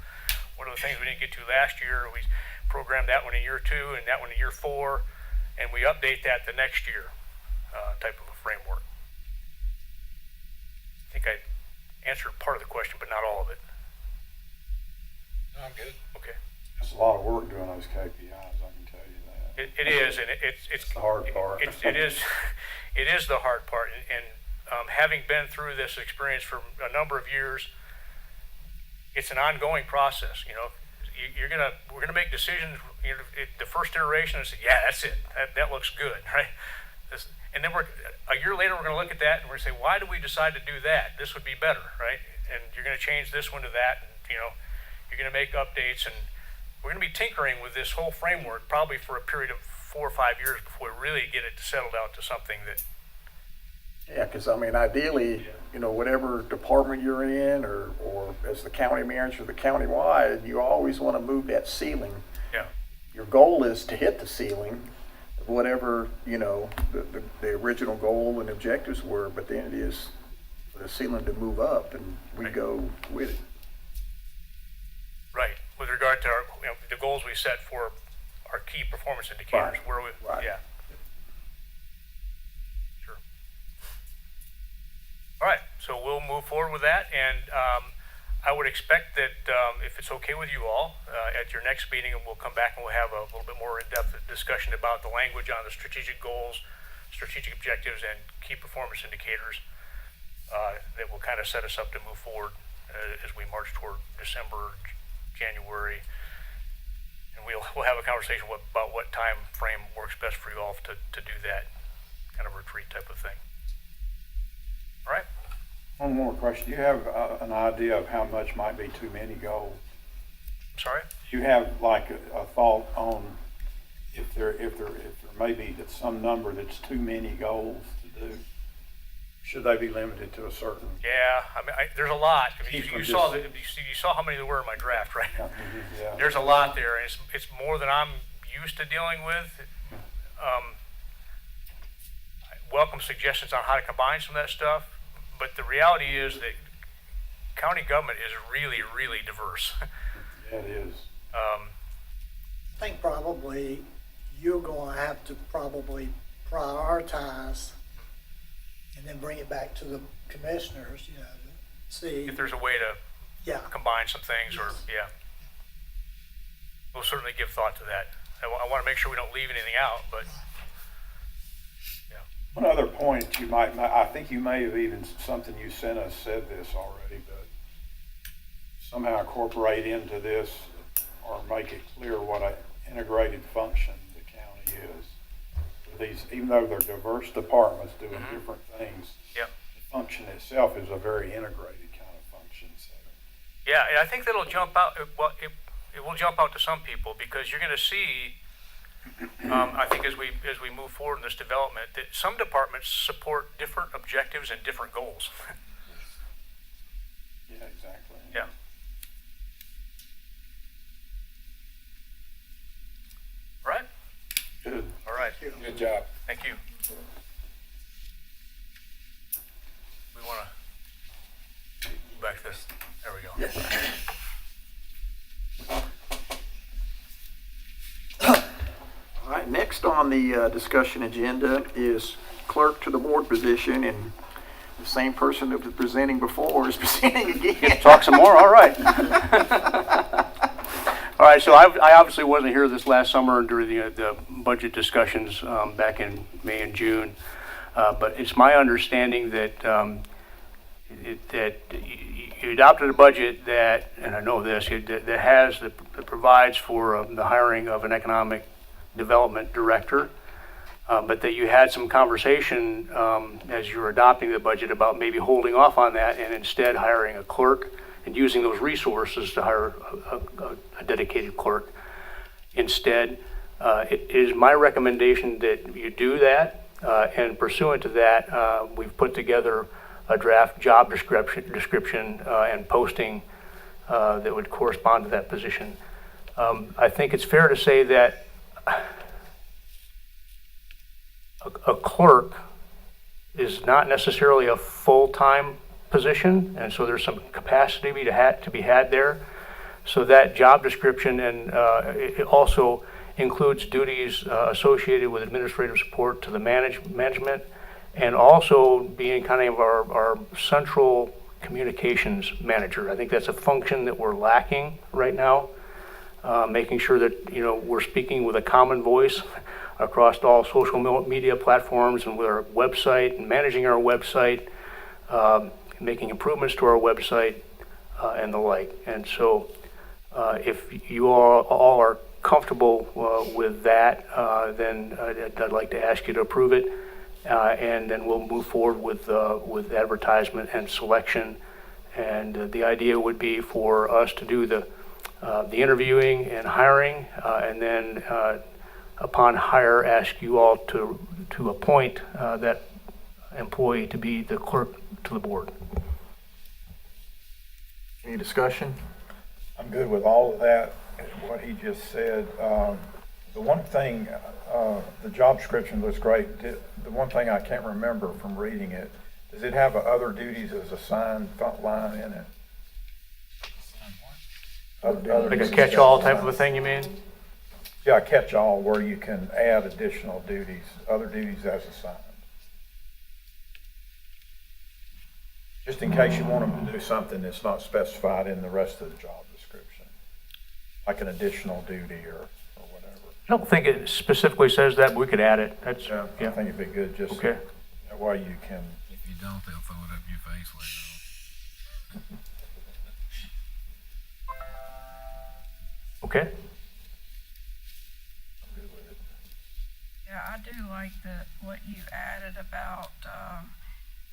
the things we didn't get to last year. We program that one in year 2 and that one in year 4, and we update that the next year, type of a framework. I think I answered part of the question, but not all of it. No, I'm good. Okay. It's a lot of work doing those KPIs, I can tell you that. It is, and it's the hard part. It is the hard part, and having been through this experience for a number of years, it's an ongoing process. We're gonna make decisions. The first iteration is, yeah, that's it. That looks good, right? And then a year later, we're going to look at that and we're going to say, why did we decide to do that? This would be better, right? And you're going to change this one to that, and you're going to make updates, and we're going to be tinkering with this whole framework probably for a period of 4 or 5 years before we really get it settled out to something that. Yeah, because ideally, whatever department you're in, or as the county manager, the countywide, you always want to move that ceiling. Yeah. Your goal is to hit the ceiling of whatever, the original goal and objectives were, but then it is for the ceiling to move up, and we go with it. Right. With regard to the goals we set for our key performance indicators, Right. where we, Right. yeah. Sure. All right. So we'll move forward with that, and I would expect that if it's okay with you all, at your next meeting, we'll come back and we'll have a little bit more in-depth discussion about the language on the strategic goals, strategic objectives, and key performance indicators that will kind of set us up to move forward as we march toward December, January, and we'll have a conversation about what time frame works best for you all to do that kind of retreat type of thing. All right. One more question. Do you have an idea of how much might be too many goals? I'm sorry? Do you have like a thought on if there may be some number that's too many goals to do? Should they be limited to a certain? Yeah, I mean, there's a lot. I mean, Keep you from saw just- you saw how many there were in my draft, right? Yeah. There's a lot there, and it's more than I'm used to dealing with. I welcome suggestions on how to combine some of that stuff, but the reality is that county government is really, really diverse. Yeah, it is. I think probably you're going to have to probably prioritize and then bring it back to the commissioners, to see. If there's a way to Yeah. combine some things, or yeah, we'll certainly give thought to that. I want to make sure we don't leave anything out, but yeah. One other point you might, I think you may have even, something you sent us said this already, but somehow incorporate into this or make it clear what an integrated function the county is. these, even though they're diverse departments doing different things, Yep. the function itself is a very integrated kind of function. So. Yeah, and I think that'll jump out, well, it will jump out to some people, because you're gonna see, I think as we move forward in this development, that some departments support different objectives and different goals. Yeah, exactly. Yeah. All right? Good. All right. Good job. Thank you. We wanna move back to this, there we go. All right, next on the discussion agenda is clerk to the board position, and the same person that was presenting before is presenting again. Talk some more, all right. All right, so I obviously wasn't here this last summer during the budget discussions back in May and June, but it's my understanding that that you adopted a budget that, and I know this, that provides for the hiring of an economic development director, but that you had some conversation as you were adopting the budget about maybe holding off on that and instead hiring a clerk and using those resources to hire a dedicated clerk instead. It is my recommendation that you do that, and pursuant to that, we've put together a draft job description and posting that would correspond to that position. I think it's fair to say that a clerk is not necessarily a full-time position, and so there's some capacity to be had there. So that job description, and it also includes duties associated with administrative support to the management, and also being kind of our central communications manager. I think that's a function that we're lacking right now, making sure that we're speaking with a common voice across all social media platforms and with our website and managing our website, making improvements to our website, and the like. And so if you all are comfortable with that, then I'd like to ask you to approve it, and then we'll move forward with advertisement and selection. And the idea would be for us to do the interviewing and hiring, and then upon hire, ask you all to appoint that employee to be the clerk to the board. Any discussion? I'm good with all of that, and what he just said. The one thing, the job description looks great. The one thing I can't remember from reading it, does it have other duties as assigned front line in it? Like a catch-all type of a thing, you mean? Yeah, catch-all where you can add additional duties, other duties as assigned. Just in case you want them to do something that's not specified in the rest of the job description, like an additional duty or whatever. I don't think it specifically says that, but we could add it. That's, Yeah, I think it'd be good, just Okay. that way you can. If you don't, they'll throw it up your face later on. Okay. Yeah, I do like what you added about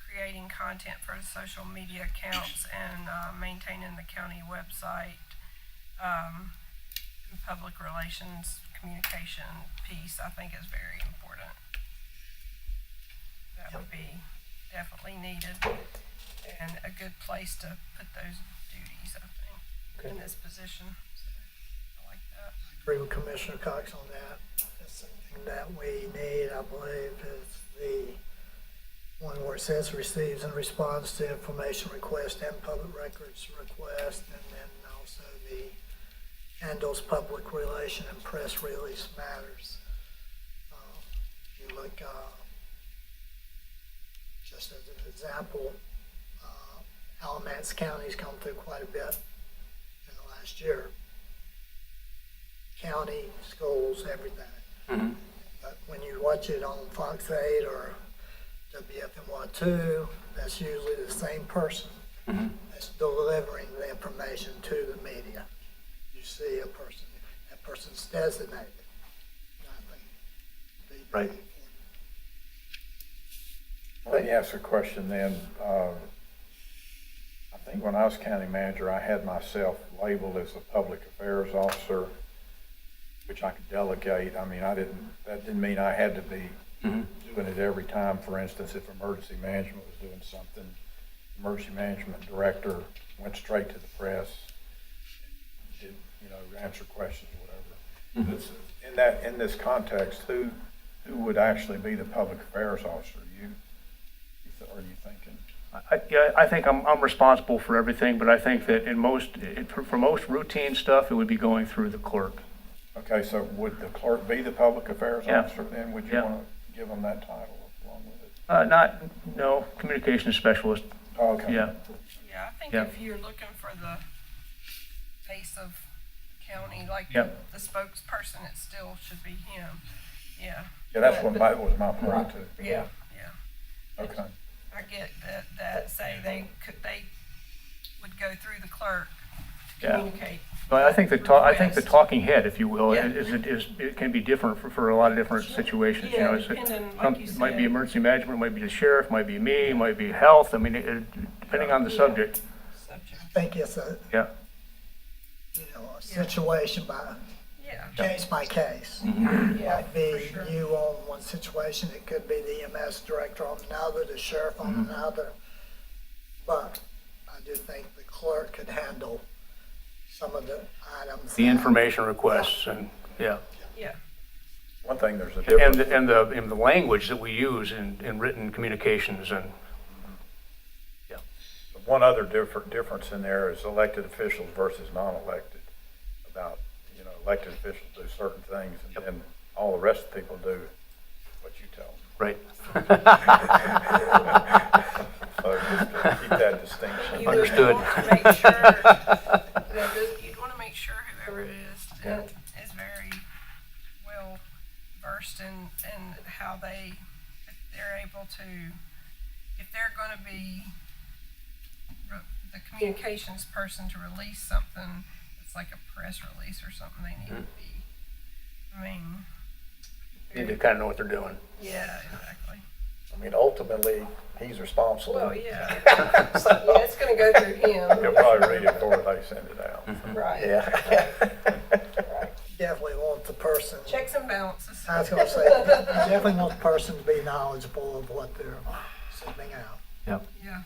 creating content for the social media accounts and maintaining the county website, and public relations communication piece. I think is very important. That would be definitely needed and a good place to put those duties, I think, in this position. So I like that. Agree with Commissioner Cox on that. That's something that we need, I believe, is the one where it says receives and responds to information request and public records request, and then also the handles public relation and press release matters. You look, just as an example, Alamance County's come through quite a bit in the last year. County, schools, everything. Mm-hmm. But when you watch it on Fox 8 or WFMY2, that's usually the same person that's delivering the information to the media. You see a person, that person's designated. And I think it'd be very Right. important Let me ask a question then. I think when I was county manager, I had myself labeled as a public affairs officer, which I could delegate. I mean, that didn't mean I had to be doing it every time. For instance, if emergency management was doing something, emergency management director went straight to the press, did, answer questions or whatever. But in this context, who would actually be the public affairs officer? Are you thinking? I think I'm responsible for everything, but I think that for most routine stuff, it would be going through the clerk. Okay, so would the clerk be the public affairs Yeah. officer then? Would you Yeah. want to give them that title along with it? No, communications specialist. Oh, okay. Yeah. Yeah, I think Yeah. if you're looking for the face of county, like Yeah. the spokesperson, it still should be him. Yeah. Yeah, that's what was my point too. Yeah, yeah. Okay. I get that say they would go through the clerk to Yeah. communicate. Well, I think the request. talking head, if you will, Yeah. it can be different for a lot of different situations. Yeah, It's- depending, like you it might be said. emergency management, it might be the sheriff, might be me, it might be health. I mean, depending on the subject. Subject. I think it's a Yeah. a situation Yeah. case by case. Yeah, Might be for sure. you on one situation, it could be the EMS director on another, the sheriff on another. But I do think the clerk could handle some of the items. The information requests and, yeah. Yeah. One thing, there's a And difference. the language that we use in written communications and, yeah. One other difference in there is elected officials versus non-elected. About, elected officials do certain things and then all the rest of the people do what you tell them. Right. So just to keep that distinction. You would Understood. want to make sure, you'd want to make sure whoever it is is very well versed in how if they're able to, if they're going to be the communications person to release something, it's like a press release or something, they need to be, I mean. Need to kind of know what they're doing. Yeah, exactly. I mean, ultimately, he's responsible. Well, yeah. Yeah, it's gonna go through him. You'll probably read it before they send it out. Right. Yeah. Definitely want the person, Checks and balances. I was gonna say, you definitely want the person to be knowledgeable of what they're sending out. Yep. Yeah.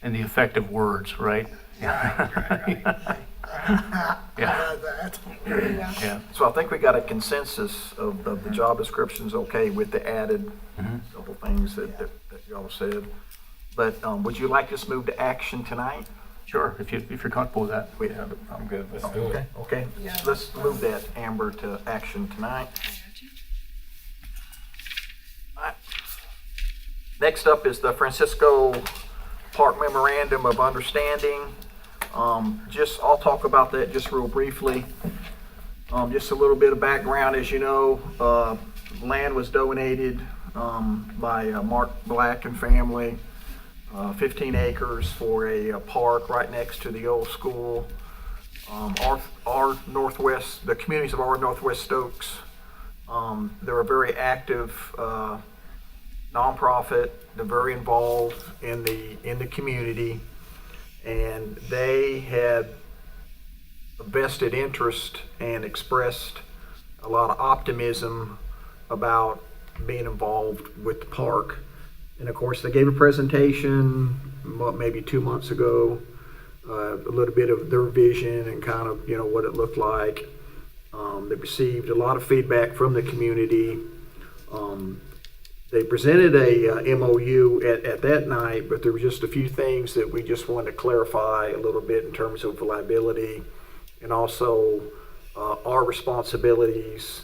And the effective words, right? I Yeah. know that. Yeah. Yeah. So I think we got a consensus of the job description's okay with the added couple things that y'all said. But would you like us to move to action tonight? Sure, if you're comfortable with that. Yeah, I'm good with that. Okay, okay. Yeah. Let's move that, Amber, to action tonight. Next up is the Francisco Park Memorandum of Understanding. I'll talk about that just real briefly. Just a little bit of background, as you know, land was donated by Mark Black and family, 15 acres for a park right next to the old school. Our Northwest, the communities of our Northwest Stokes, they're a very active nonprofit. They're very involved in the community, and they had a vested interest and expressed a lot of optimism about being involved with the park. And of course, they gave a presentation maybe 2 months ago, a little bit of their vision and kind of what it looked like. They received a lot of feedback from the community. They presented a MOU at that night, but there were just a few things that we just wanted to clarify a little bit in terms of liability and also our responsibilities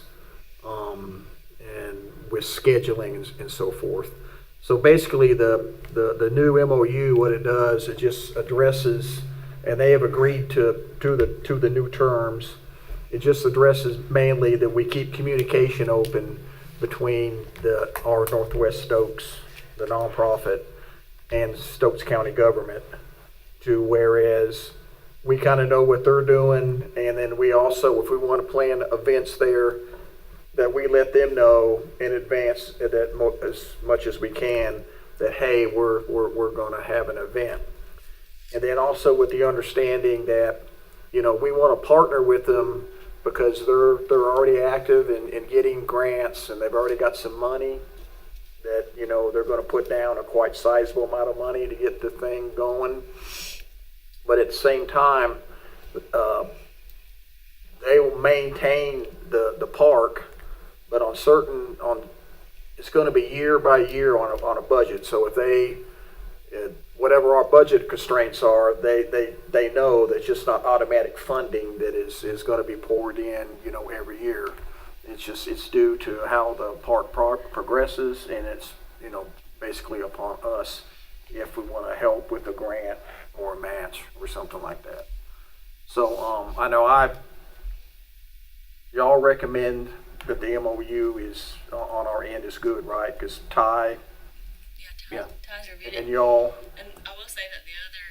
and with scheduling and so forth. So basically the new MOU, what it does, it just addresses, and they have agreed to the new terms. It just addresses mainly that we keep communication open between our Northwest Stokes, the nonprofit, and Stokes County government, to whereas we kind of know what they're doing, and then we also, if we want to plan events there, that we let them know in advance as much as we can that, hey, we're going to have an event. And then also with the understanding that, we want to partner with them because they're already active in getting grants, and they've already got some money that, they're going to put down a quite sizable amount of money to get the thing going. But at the same time, they will maintain the park, but it's going to be year by year on a budget. So if they, whatever our budget constraints are, they know that it's just not automatic funding that is going to be poured in, every year. It's due to how the park progresses, and it's, basically upon us if we want to help with a grant or a match or something like that. So I know y'all recommend that the MOU is on our end is good, right? Because Ty, Ty's reviewed it. and y'all, And I will say that the other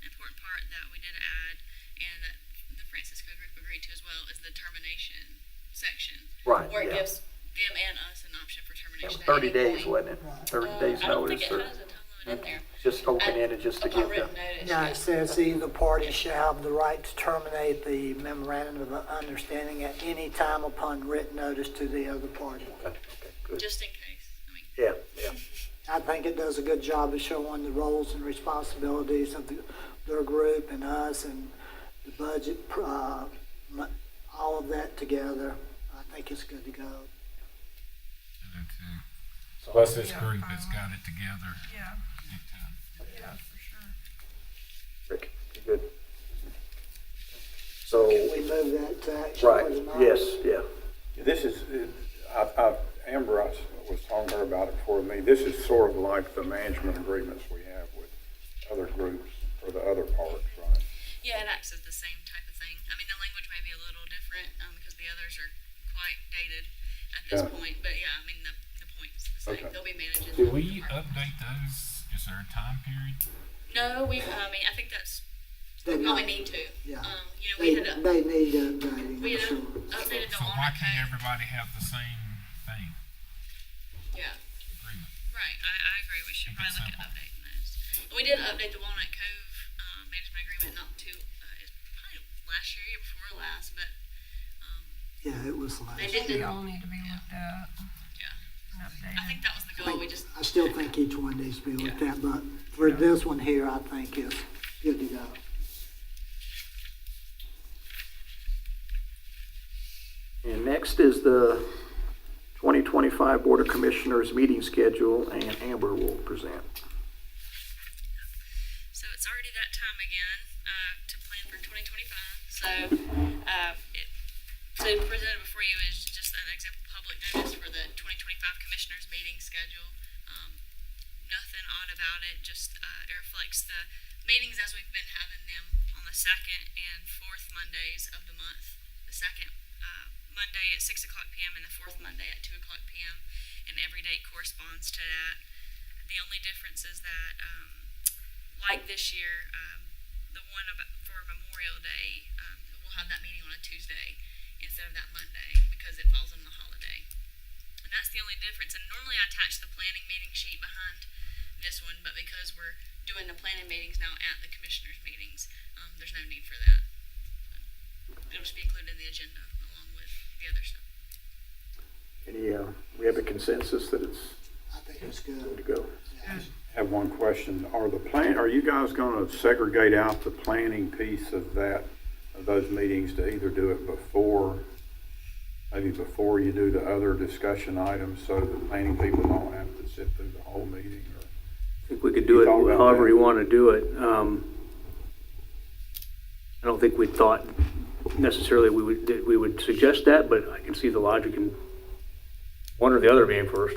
important part that we did add, and that the Francisco group agreed to as well, is the termination section. Right, Where it yeah. gives them and us an option for it termination. was at 30 any days, point. wasn't it? 30 days I don't think notice, it or has a time limit in there. just open-ended, just to Upon give them. written notice, Yeah, yeah. it says either party shall have the right to terminate the memorandum of understanding at any time upon written notice to the other party. Okay, good. Just in case. I mean, Yeah. I think it does a good job of showing the roles and responsibilities of their group and us and the budget, all of that together. I think it's good to go. I do too. Plus this group has got it together. Yeah, Big time. yeah, for sure. Rick, you good? So, Can we move that to action right, for tonight? yes, yeah. This is, Amber, I was talking to her about it before me. This is sort of like the management agreements we have with other groups for the other parks, right? yeah, it acts as the same type of thing. I mean, the language may be a little different because the others are quite dated at this Yeah. point. But yeah, I mean, the point's the same. Okay. They'll be managing. Do we update those? Is there a time period? No, I mean, I think that's, They we probably might. need to. Yeah. We They, had they need updating, we I'm had sure. updated the So why Walnut can't Cove. everybody have the same thing, Yeah, agreement? right. I agree. We should Keep it probably look at simple. updating those. We did update the Walnut Cove management agreement not too, it's probably last year before last, but Yeah, it was last they year. They didn't. all need to be looked at Yeah, and updated. I think that was the goal. We just I still think each one needs to be looked at, but for this one here, I think is good to go. And next is the 2025 Board of Commissioners meeting schedule, and Amber will present. So it's already that time again to plan for 2025. So so presented before you is just an example public notice for the 2025 Commissioners meeting schedule. Nothing odd about it. Just it reflects the meetings as we've been having them on the second and fourth Mondays of the month. The second Monday at 6 o'clock p.m. and the fourth Monday at 2 o'clock p.m. and every date corresponds to that. The only difference is that, like this year, the one for Memorial Day, we'll have that meeting on a Tuesday instead of that Monday because it falls on the holiday. And that's the only difference. And normally I attach the planning meeting sheet behind this one, but because we're doing the planning meetings now at the commissioners' meetings, there's no need for that. It'll just be included in the agenda along with the other stuff. We have a consensus that it's I think it's good good. to go. Yeah. I have one question. Are you guys going to segregate out the planning piece of those meetings to either do it maybe before you do the other discussion items so the planning people don't have to sit through the whole meeting? Or I think we could do it thought about however that? you want to do it. I don't think we thought necessarily we would suggest that, but I can see the logic in one or the other being first.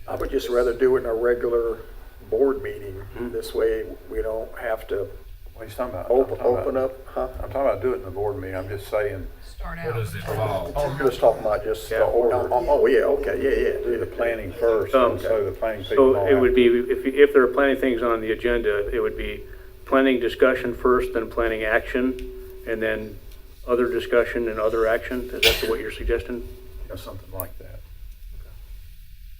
I would just rather do it in a regular board meeting. This way, we don't have to What are you talking about? open up, huh? I'm talking about doing it in the board meeting. I'm just saying, Start Where out. does it fall? Oh, you're just talking about just the order. Yeah, okay, yeah. do the planning first, Okay. and so the planning people So don't it would have be, if there are planning things on the agenda, it would be planning discussion first, then planning action, and then other discussion and other action. Is that what you're suggesting? know, something like that.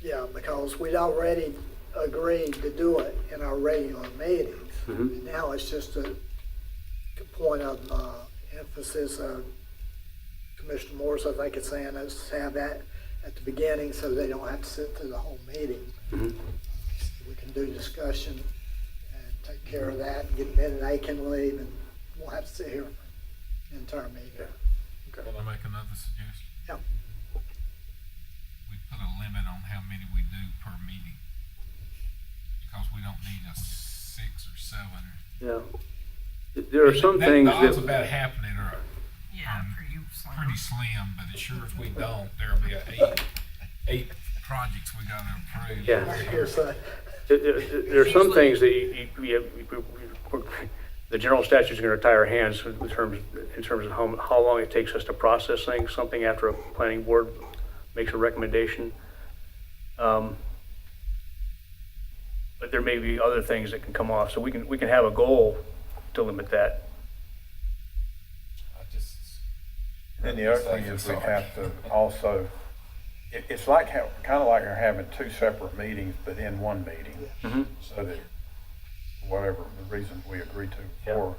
Yeah, because we'd already agreed to do it in our regular meetings. Mhm. Now it's just a point of emphasis. Commissioner Morris, I think, is saying us have that at the beginning so they don't have to sit through the whole meeting. Mhm. We can do discussion and take care of that, and then they can leave, and we'll have to sit here for the entire meeting. Can I make another suggestion? Yep. We put a limit on how many we do per meeting. Because we don't need a 6 or 7. Yeah. There are some things The odds that, about happening are Yeah, pretty slim. pretty slim, but sure if we don't, there'll be eight projects we gotta approve. Yeah. Here's a- there are some things that the general statute is going to tie our hands in terms of how long it takes us to process things, something after a planning board makes a recommendation. But there may be other things that can come off, so we can have a goal to limit that. I just. Then the other thing is we have to also, it's like, kind of like we're having two separate meetings, but in one meeting. Mhm. So that, whatever the reasons we agreed to before.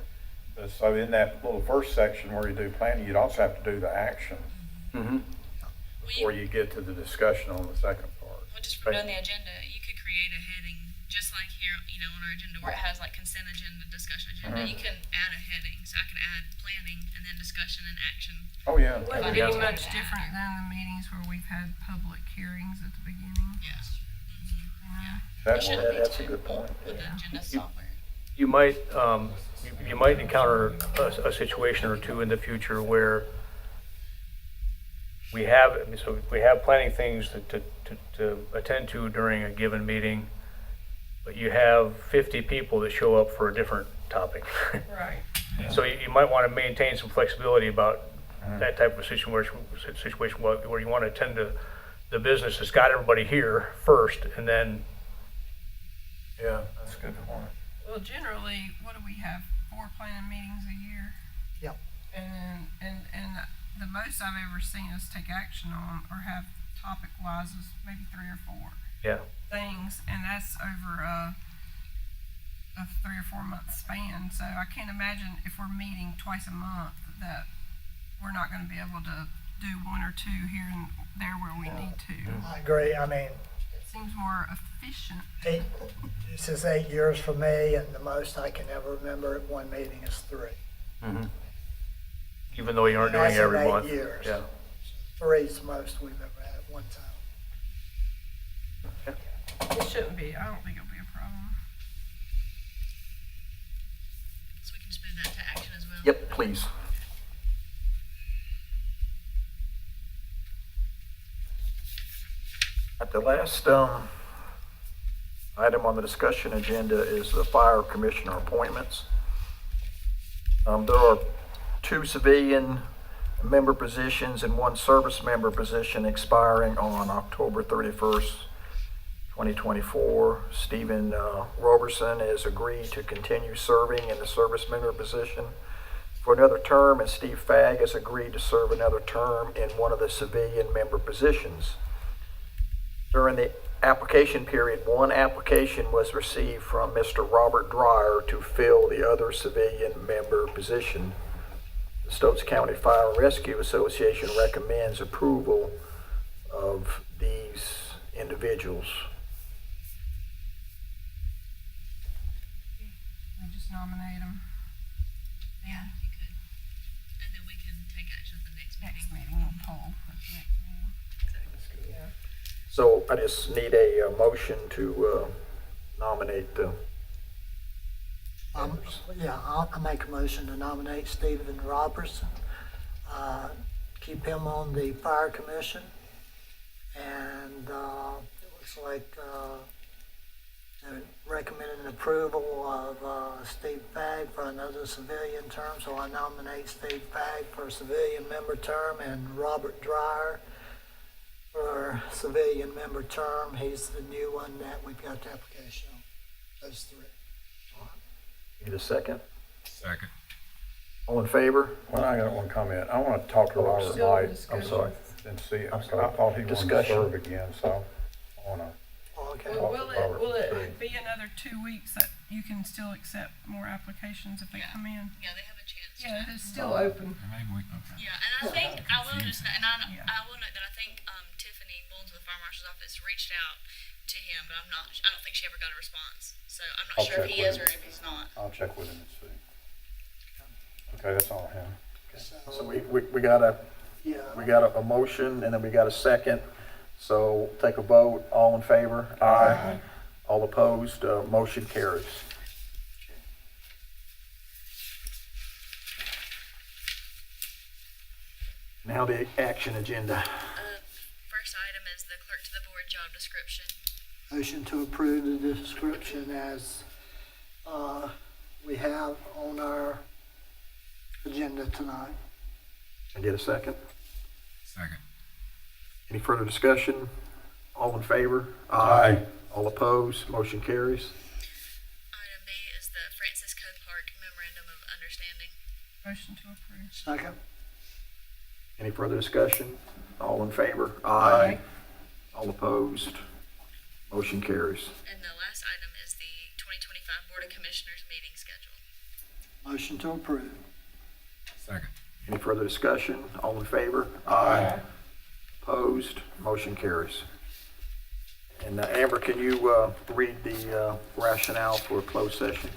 But so in that little first section where you do planning, you'd also have to do the action Mhm. before you get to the discussion on the second part. Well, just for doing the agenda, you could create a heading, just like here, on our agenda where it has like consent agenda, discussion agenda. You can add a heading, so I could add planning and then discussion and action. Oh, yeah. Wouldn't Yeah. be much different than the meetings where we've had public hearings at the beginning. Yes. That's, That's a good point. With the agenda software. You might, you might encounter a situation or two in the future where we have planning things to attend to during a given meeting, but you have 50 people that show up for a different topic. Right. So you might want to maintain some flexibility about that type of situation where you want to attend to the business that's got everybody here first, and then. Yeah, that's a good point. Well, generally, what do we have? 4 planning meetings a year? Yep. And the most I've ever seen us take action on or have topic-wise is maybe 3 or 4 Yeah. things, and that's over a 3 or 4 month span. So I can't imagine if we're meeting twice a month that we're not going to be able to do 1 or 2 here and there where we need to. I agree. I mean, It seems more efficient. this is 8 years for me, and the most I can ever remember at one meeting is 3. Mm-hmm. Even though you aren't doing That's it every in 8 month. years. Yeah. 3 is the most we've ever had at one time. It shouldn't be. I don't think it'll be a problem. So we can just move that to action as well. Yep, please. At the last item on the discussion agenda is the fire commissioner appointments. There are 2 civilian member positions and 1 service member position expiring on October 31st, 2024. Stephen Roberson has agreed to continue serving in the service member position for another term, and Steve Fagg has agreed to serve another term in one of the civilian member positions. During the application period, 1 application was received from Mr. Robert Dreyer to fill the other civilian member position. The Stokes County Fire and Rescue Association recommends approval of these individuals. We just nominate them. Yeah, you could. And then we can take action at the next Next meeting. meeting, we'll poll at the next meeting. Yeah. So I just need a motion to nominate the members. Yeah, I'll make a motion to nominate Stephen Robertson. Keep him on the fire commission. And it looks like they're recommending an approval of Steve Fagg for another civilian term. So I nominate Steve Fagg for a civilian member term and Robert Dreyer for a civilian member term. He's the new one that we've got the application on. Those 3. Need a second? Second. All in favor? Well, I got one comment. I want to talk to Robert Still in Light. I'm discussion. sorry. Then see, I'm I sorry. thought he wanted to Discussion. serve again, so I wanna. Okay. Well, will See. it be another 2 weeks that you can still accept more applications if they come in? Yeah, they have a chance to. Yeah, it's still open. Maybe we can. Yeah, and I think I will just, and Yeah. I will note that I think Tiffany Bowles with the fire marshal's office reached out to him, but I don't think she ever got a response. So I'm not I'll sure if check he with is him. or if he's not. I'll check with him and see. Okay, that's all I have. So we got a motion, and then we got a second. So take a vote. All in favor? Aye. All opposed? Motion carries. Now the action agenda. First item is the clerk to the board job description. Motion to approve the description as we have on our agenda tonight. Can I get a second? Second. Any further discussion? All in favor? Aye. All opposed? Motion carries. Item B is the Francisco Park Memorandum of Understanding. Motion to approve. Second. Any further discussion? All in favor? Aye. All opposed? Motion carries. And the last item is the 2025 Board of Commissioners meeting schedule. Motion to approve. Second. Any further discussion? All in favor? Aye. Opposed? Motion carries. And Amber, can you read the rationale for a closed session?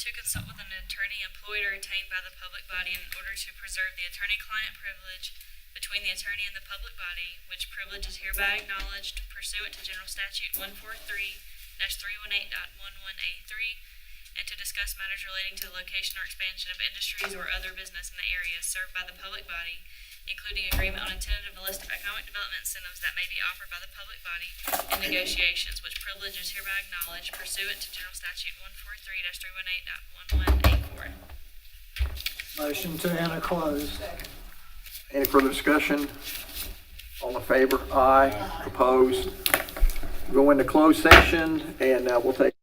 To consult with an attorney employed or retained by the public body in order to preserve the attorney-client privilege between the attorney and the public body, which privilege is hereby acknowledged pursuant to General Statute 143-318.11A3, and to discuss matters relating to the location or expansion of industries or other business in the area served by the public body, including agreement on a tentative list of economic development incentives that may be offered by the public body in negotiations, which privilege is hereby acknowledged pursuant to General Statute 143-318.11A4. Motion to enter closed. Any further discussion? All in favor? Aye. Opposed? Go into closed session, and we'll take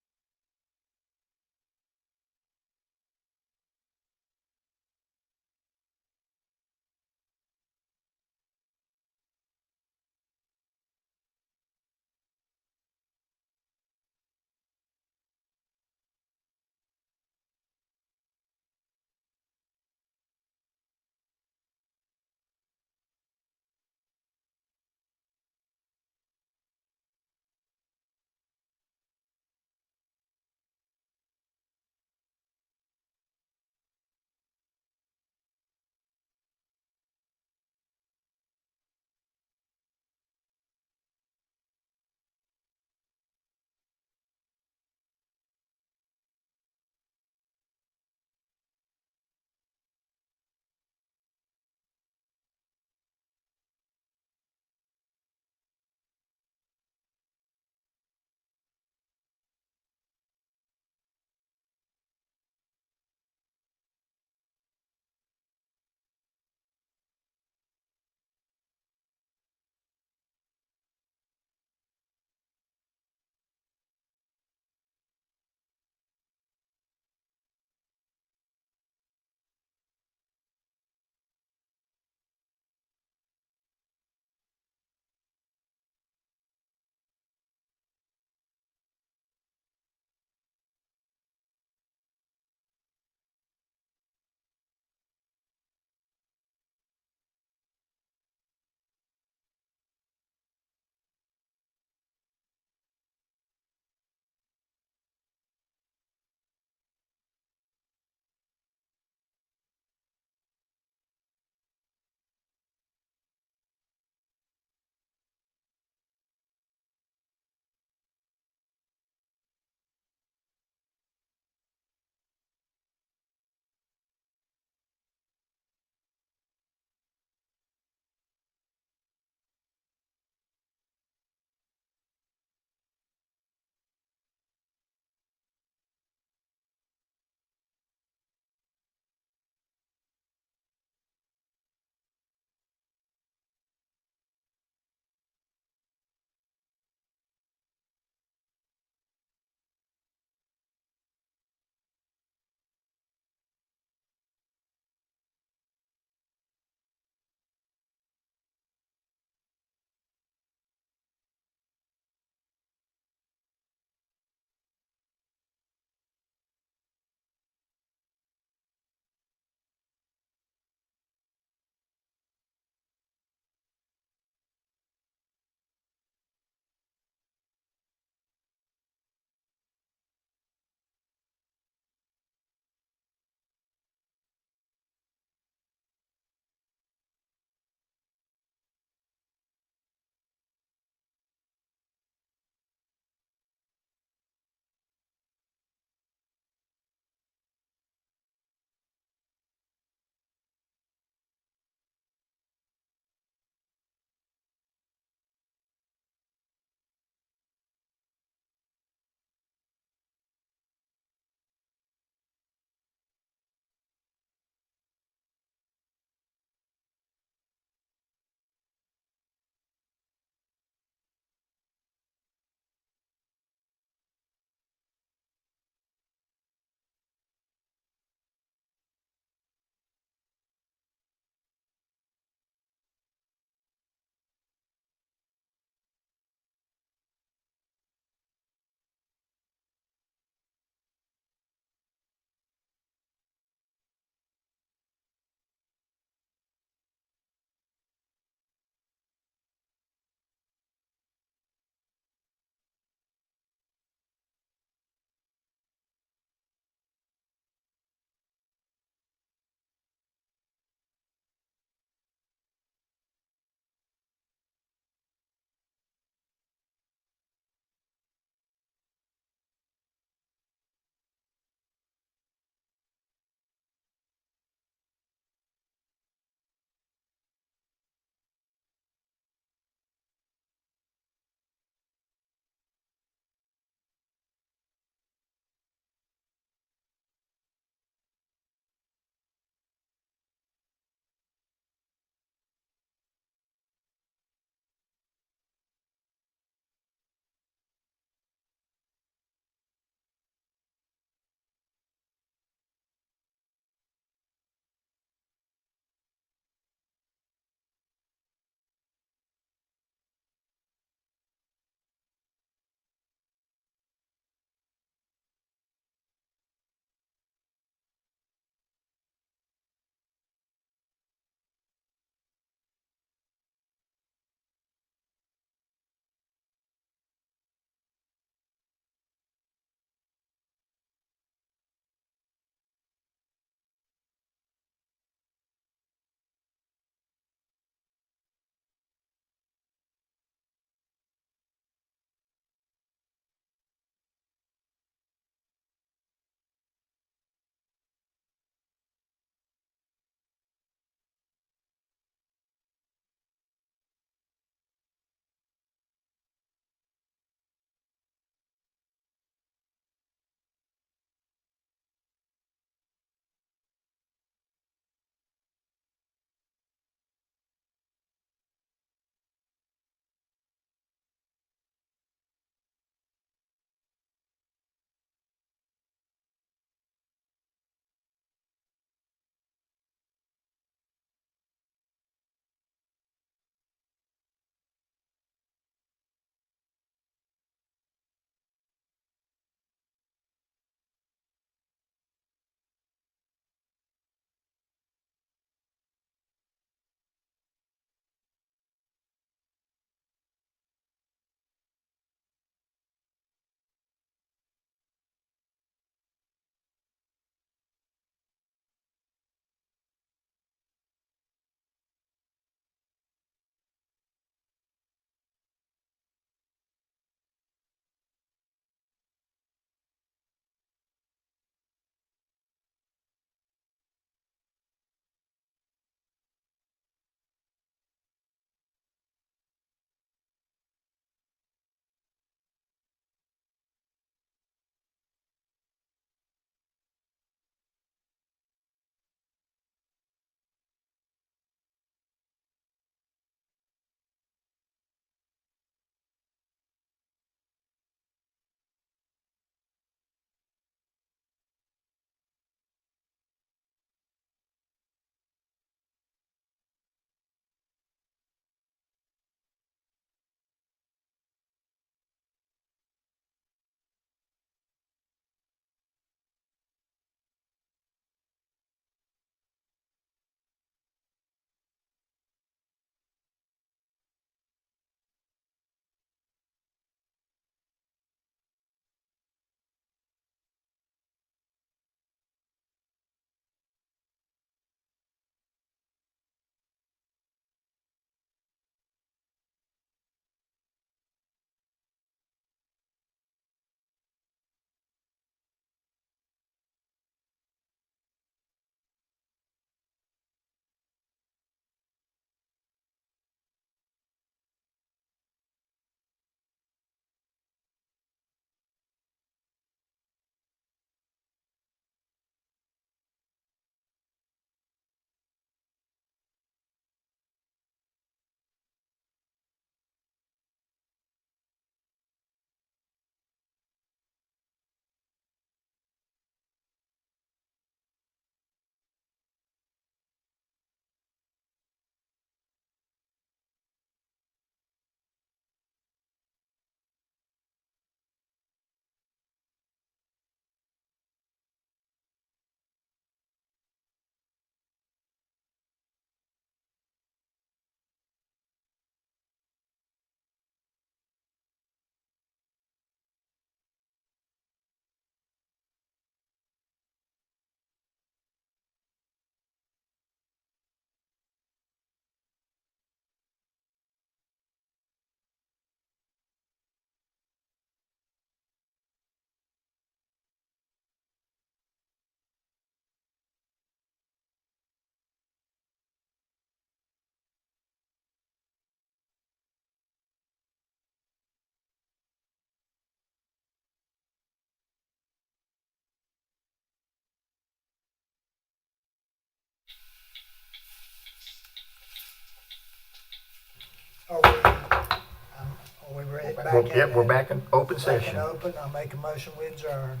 Yep, we're back in open Back session. in open, I'll make a motion, we adjourn.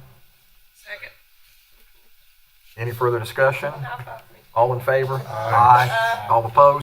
Second. Any further discussion? How about me? All in favor? Aye. All opposed?